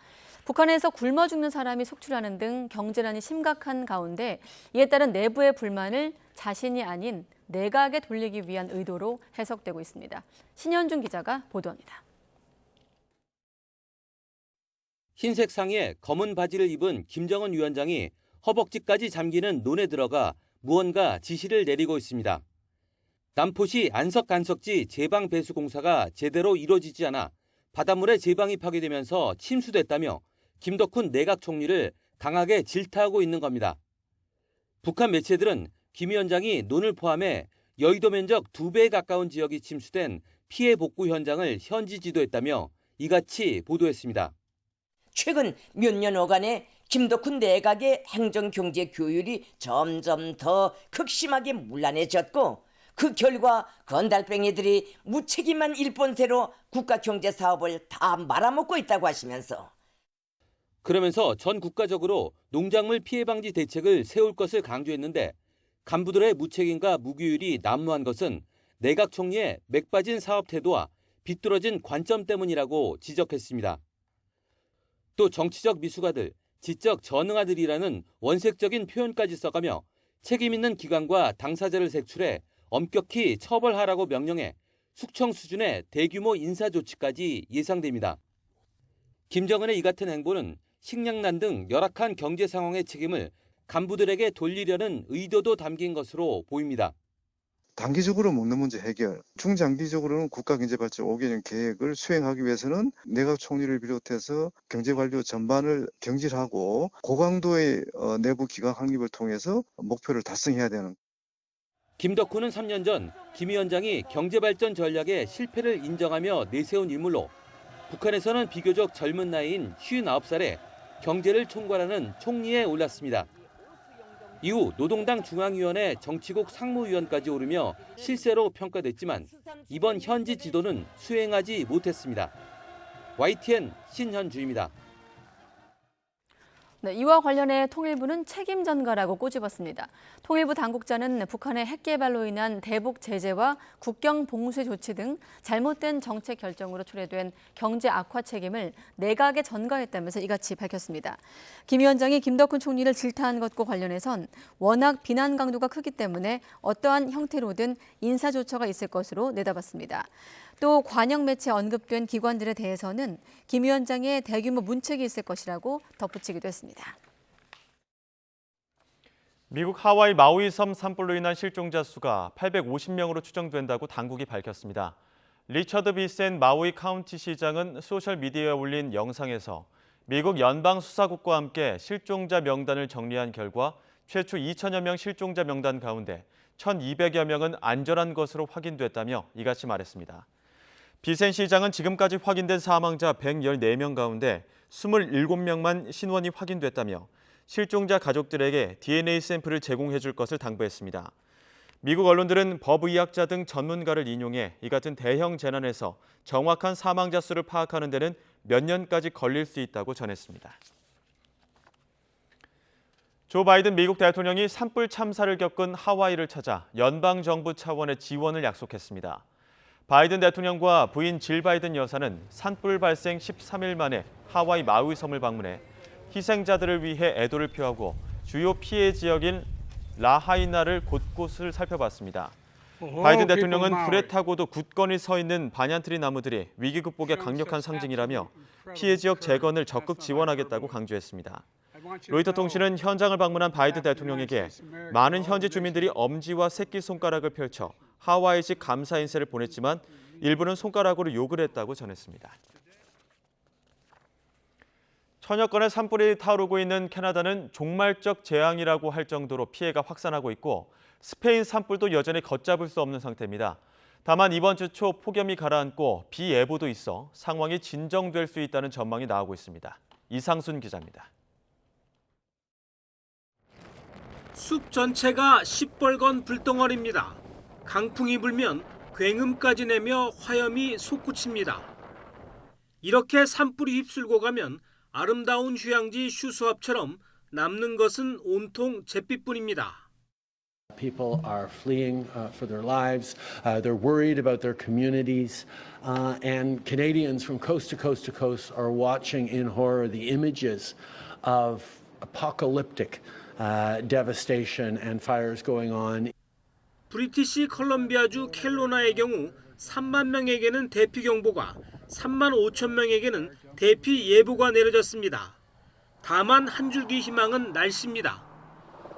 북한에서 굶어 죽는 사람이 속출하는 등 경제난이 심각한 가운데 이에 따른 내부의 불만을 자신이 아닌 내각에 돌리기 위한 의도로 해석되고 있습니다. 신현준 기자가 보도합니다. 흰색 상의에 검은 바지를 입은 김정은 위원장이 허벅지까지 잠기는 논에 들어가 무언가 지시를 내리고 있습니다. 남포시 안석간석지 제방 배수 공사가 제대로 이루어지지 않아 바닷물에 제방이 파괴되면서 침수됐다며 김덕훈 내각 총리를 강하게 질타하고 있는 겁니다. 북한 매체들은 김 위원장이 논을 포함해 여의도 면적 2배에 가까운 지역이 침수된 피해 복구 현장을 현지 지도했다며 이같이 보도했습니다. 최근 몇 년여간의 김덕훈 내각의 행정경제 교율이 점점 더 극심하게 문란해졌고 그 결과 건달뱅이들이 무책임한 일본세로 국가경제사업을 다 말아먹고 있다고 하시면서 그러면서 전 국가적으로 농작물 피해 방지 대책을 세울 것을 강조했는데 간부들의 무책임과 무규율이 난무한 것은 내각 총리의 맥빠진 사업 태도와 비뚤어진 관점 때문이라고 지적했습니다. 또 정치적 미숙아들, 지적 전응아들이라는 원색적인 표현까지 써가며 책임 있는 기관과 당사자를 색출해 엄격히 처벌하라고 명령해 숙청 수준의 대규모 인사 조치까지 예상됩니다. 김정은의 이 같은 행보는 식량난 등 열악한 경제 상황의 책임을 간부들에게 돌리려는 의도도 담긴 것으로 보입니다. 단기적으로 먹는 문제 해결, 중장기적으로는 국가경제발전 5개년 계획을 수행하기 위해서는 내각 총리를 비롯해서 경제관료 전반을 경질하고 고강도의 내부 기관 확립을 통해서 목표를 달성해야 되는. 김 덕후는 3년 전 김 위원장이 경제발전 전략의 실패를 인정하며 내세운 인물로 북한에서는 비교적 젊은 나이인 59살에 경제를 총괄하는 총리에 올랐습니다. 이후 노동당 중앙위원회 정치국 상무위원까지 오르며 실세로 평가됐지만 이번 현지 지도는 수행하지 못했습니다. YTN 신현주입니다. 네, 이와 관련해 통일부는 책임 전가라고 꼬집었습니다. 통일부 당국자는 북한의 핵 개발로 인한 대북 제재와 국경 봉쇄 조치 등 잘못된 정책 결정으로 초래된 경제 악화 책임을 내각에 전가했다면서 이같이 밝혔습니다. 김 위원장이 김덕훈 총리를 질타한 것과 관련해선 워낙 비난 강도가 크기 때문에 어떠한 형태로든 인사조처가 있을 것으로 내다봤습니다. 또 관영 매체에 언급된 기관들에 대해서는 김 위원장의 대규모 문책이 있을 것이라고 덧붙이기도 했습니다. 미국 하와이 마우이 섬 산불로 인한 실종자 수가 850명으로 추정된다고 당국이 밝혔습니다. 리처드 비센 마우이 카운티 시장은 소셜미디어에 올린 영상에서 미국 연방수사국과 함께 실종자 명단을 정리한 결과 최초 2천여 명 실종자 명단 가운데 1,200여 명은 안전한 것으로 확인됐다며 이같이 말했습니다. 비센 시장은 지금까지 확인된 사망자 114명 가운데 27명만 신원이 확인됐다며 실종자 가족들에게 DNA 샘플을 제공해 줄 것을 당부했습니다. 미국 언론들은 법의학자 등 전문가를 인용해 이 같은 대형 재난에서 정확한 사망자 수를 파악하는 데는 몇 년까지 걸릴 수 있다고 전했습니다. 조 바이든 미국 대통령이 산불 참사를 겪은 하와이를 찾아 연방정부 차원의 지원을 약속했습니다. 바이든 대통령과 부인 질 바이든 여사는 산불 발생 13일 만에 하와이 마우이 섬을 방문해 희생자들을 위해 애도를 표하고 주요 피해 지역인 라하이나를 곳곳을 살펴봤습니다. 바이든 대통령은 불에 타고도 굳건히 서 있는 반얀트리 나무들이 위기 극복의 강력한 상징이라며 피해 지역 재건을 적극 지원하겠다고 강조했습니다. 로이터 통신은 현장을 방문한 바이든 대통령에게 많은 현지 주민들이 엄지와 새끼손가락을 펼쳐 하와이식 감사 인사를 보냈지만 일부는 손가락으로 욕을 했다고 전했습니다. 천여 건의 산불이 타오르고 있는 캐나다는 종말적 재앙이라고 할 정도로 피해가 확산하고 있고 스페인 산불도 여전히 걷잡을 수 없는 상태입니다. 다만 이번 주 초 폭염이 가라앉고 비 예보도 있어 상황이 진정될 수 있다는 전망이 나오고 있습니다. 이상순 기자입니다. 숲 전체가 시뻘건 불덩어리입니다. 강풍이 불면 굉음까지 내며 화염이 솟구칩니다. 이렇게 산불이 휩쓸고 가면 아름다운 휴양지 슈수합처럼 남는 것은 온통 잿빛뿐입니다. People are fleeing for their lives. They're worried about their communities. And Canadians from coast to coast to coast are watching in horror the images of apocalyptic devastation and fires going on. 브리티시 컬럼비아주 켈로나의 경우 3만 명에게는 대피 경보가, 3만 5천 명에게는 대피 예보가 내려졌습니다. 다만 한 줄기 희망은 날씨입니다.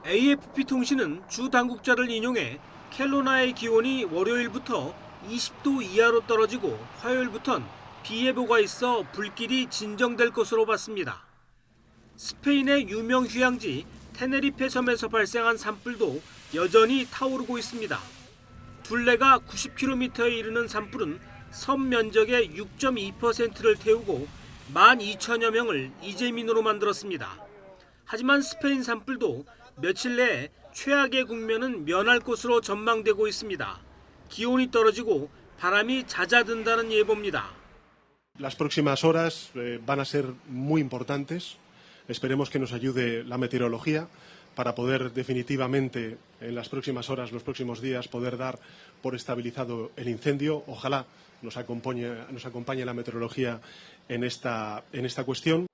AFP 통신은 주 당국자를 인용해 켈로나의 기온이 월요일부터 20도 이하로 떨어지고 화요일부턴 비 예보가 있어 불길이 진정될 것으로 봤습니다. 스페인의 유명 휴양지 테네리페 섬에서 발생한 산불도 여전히 타오르고 있습니다. 둘레가 90km에 이르는 산불은 섬 면적의 6.2%를 태우고 12,000여 명을 이재민으로 만들었습니다. 하지만 스페인 산불도 며칠 내에 최악의 국면은 면할 것으로 전망되고 있습니다. 기온이 떨어지고 바람이 잦아든다는 예보입니다. Las próximas horas van a ser muy importantes. Esperemos que nos ayude la meteorología para poder definitivamente en las próximas horas, los próximos días, poder dar por estabilizado el incendio. Ojalá nos acompañe la meteorología en esta cuestión.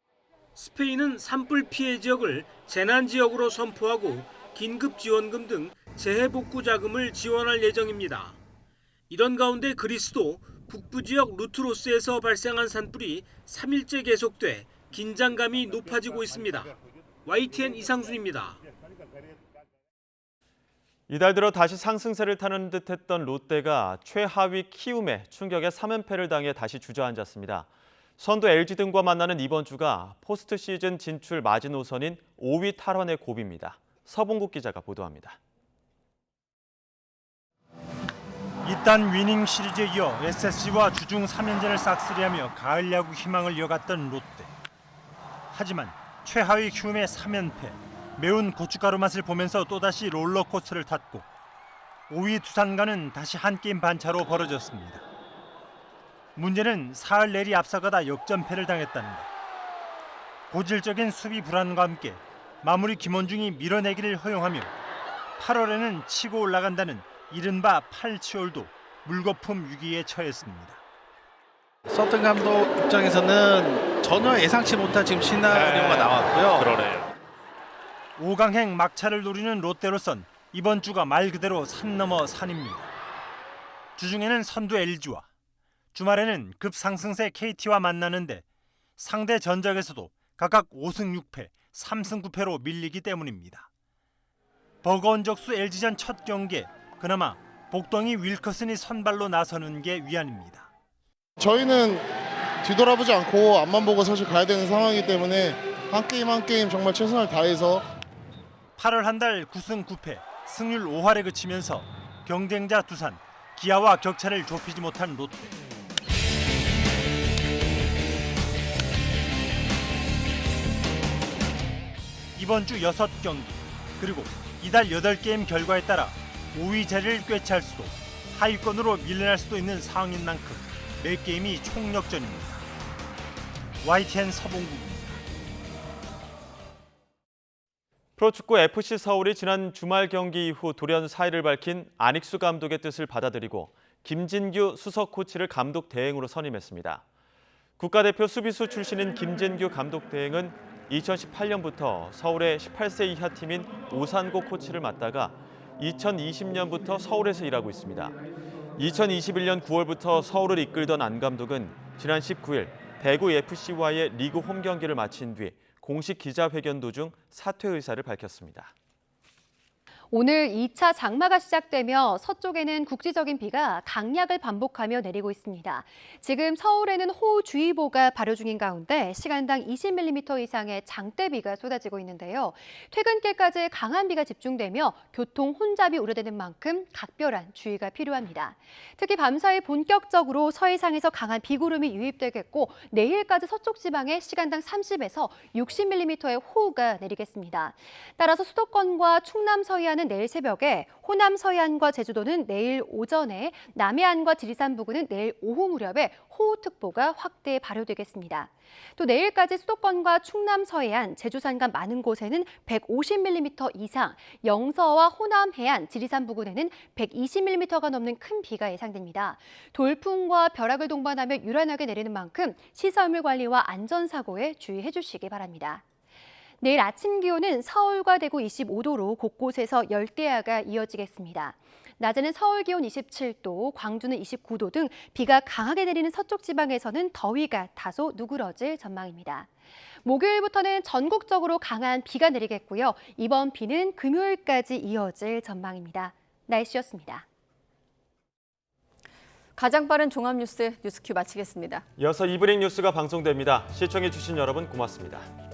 스페인은 산불 피해 지역을 재난 지역으로 선포하고 긴급 지원금 등 재해 복구 자금을 지원할 예정입니다. 이런 가운데 그리스도 북부 지역 루트로스에서 발생한 산불이 3일째 계속돼 긴장감이 높아지고 있습니다. YTN 이상순입니다. 이달 들어 다시 상승세를 타는 듯했던 롯데가 최하위 키움에 충격의 3연패를 당해 다시 주저앉았습니다. 선두 LG 등과 만나는 이번 주가 포스트 시즌 진출 마지노선인 5위 탈환의 고비입니다. 서봉국 기자가 보도합니다. 이딴 위닝 시리즈에 이어 SSG와 주중 3연전을 싹쓸이하며 가을 야구 희망을 이어갔던 롯데. 하지만 최하위 키움의 3연패, 매운 고춧가루 맛을 보면서 또다시 롤러코스터를 탔고 5위 두산과는 다시 한 게임 반차로 벌어졌습니다. 문제는 사흘 내리 앞서가다 역전패를 당했다는 것. 고질적인 수비 불안과 함께 마무리 김원중이 밀어내기를 허용하며 8월에는 치고 올라간다는 이른바 8치홀도 물거품 위기에 처했습니다. 서튼 감독 입장에서는 전혀 예상치 못한 지금 시나리오가 나왔고요. 그러네요. 5강행 막차를 노리는 롯데로선 이번 주가 말 그대로 산 넘어 산입니다. 주중에는 선두 LG와 주말에는 급상승세 KT와 만나는데 상대 전적에서도 각각 5승 6패, 3승 9패로 밀리기 때문입니다. 버거운 적수 LG전 첫 경기에 그나마 복덩이 윌커슨이 선발로 나서는 게 위안입니다. 저희는 뒤돌아보지 않고 앞만 보고 사실 가야 되는 상황이기 때문에 한 게임 한 게임 정말 최선을 다해서 8월 한 달 9승 9패, 승률 5할에 그치면서 경쟁자 두산, 기아와 격차를 좁히지 못한 롯데. 이번 주 6경기, 그리고 이달 8게임 결과에 따라 5위 자리를 꿰찰 수도 하위권으로 밀려날 수도 있는 상황인 만큼 매 게임이 총력전입니다. YTN 서봉국입니다. 프로축구 FC 서울이 지난 주말 경기 이후 돌연 사의를 밝힌 안익수 감독의 뜻을 받아들이고 김진규 수석 코치를 감독 대행으로 선임했습니다. 국가대표 수비수 출신인 김진규 감독 대행은 2018년부터 서울의 18세 이하 팀인 오산고 코치를 맡다가 2020년부터 서울에서 일하고 있습니다. 2021년 9월부터 서울을 이끌던 안 감독은 지난 19일 대구 FC와의 리그 홈 경기를 마친 뒤 공식 기자회견 도중 사퇴 의사를 밝혔습니다. 오늘 2차 장마가 시작되며 서쪽에는 국지적인 비가 강약을 반복하며 내리고 있습니다. 지금 서울에는 호우주의보가 발효 중인 가운데 시간당 20mm 이상의 장대비가 쏟아지고 있는데요. 퇴근길까지 강한 비가 집중되며 교통 혼잡이 우려되는 만큼 각별한 주의가 필요합니다. 특히 밤사이 본격적으로 서해상에서 강한 비구름이 유입되겠고 내일까지 서쪽 지방에 시간당 30에서 60mm의 호우가 내리겠습니다. 따라서 수도권과 충남 서해안 내일 새벽에, 호남 서해안과 제주도는 내일 오전에, 남해안과 지리산 부근은 내일 오후 무렵에 호우특보가 확대 발효되겠습니다. 또 내일까지 수도권과 충남 서해안, 제주 산간 많은 곳에는 150mm 이상, 영서와 호남 해안, 지리산 부근에는 120mm가 넘는 큰 비가 예상됩니다. 돌풍과 벼락을 동반하며 유란하게 내리는 만큼 시설물 관리와 안전사고에 주의해 주시기 바랍니다. 내일 아침 기온은 서울과 대구 25도로 곳곳에서 열대야가 이어지겠습니다. 낮에는 서울 기온 27도, 광주는 29도 등 비가 강하게 내리는 서쪽 지방에서는 더위가 다소 누그러질 전망입니다. 목요일부터는 전국적으로 강한 비가 내리겠고요. 이번 비는 금요일까지 이어질 전망입니다. 날씨였습니다. 가장 빠른 종합뉴스 뉴스큐 마치겠습니다. 이어서 이브닝 뉴스가 방송됩니다. 시청해주신 여러분 고맙습니다.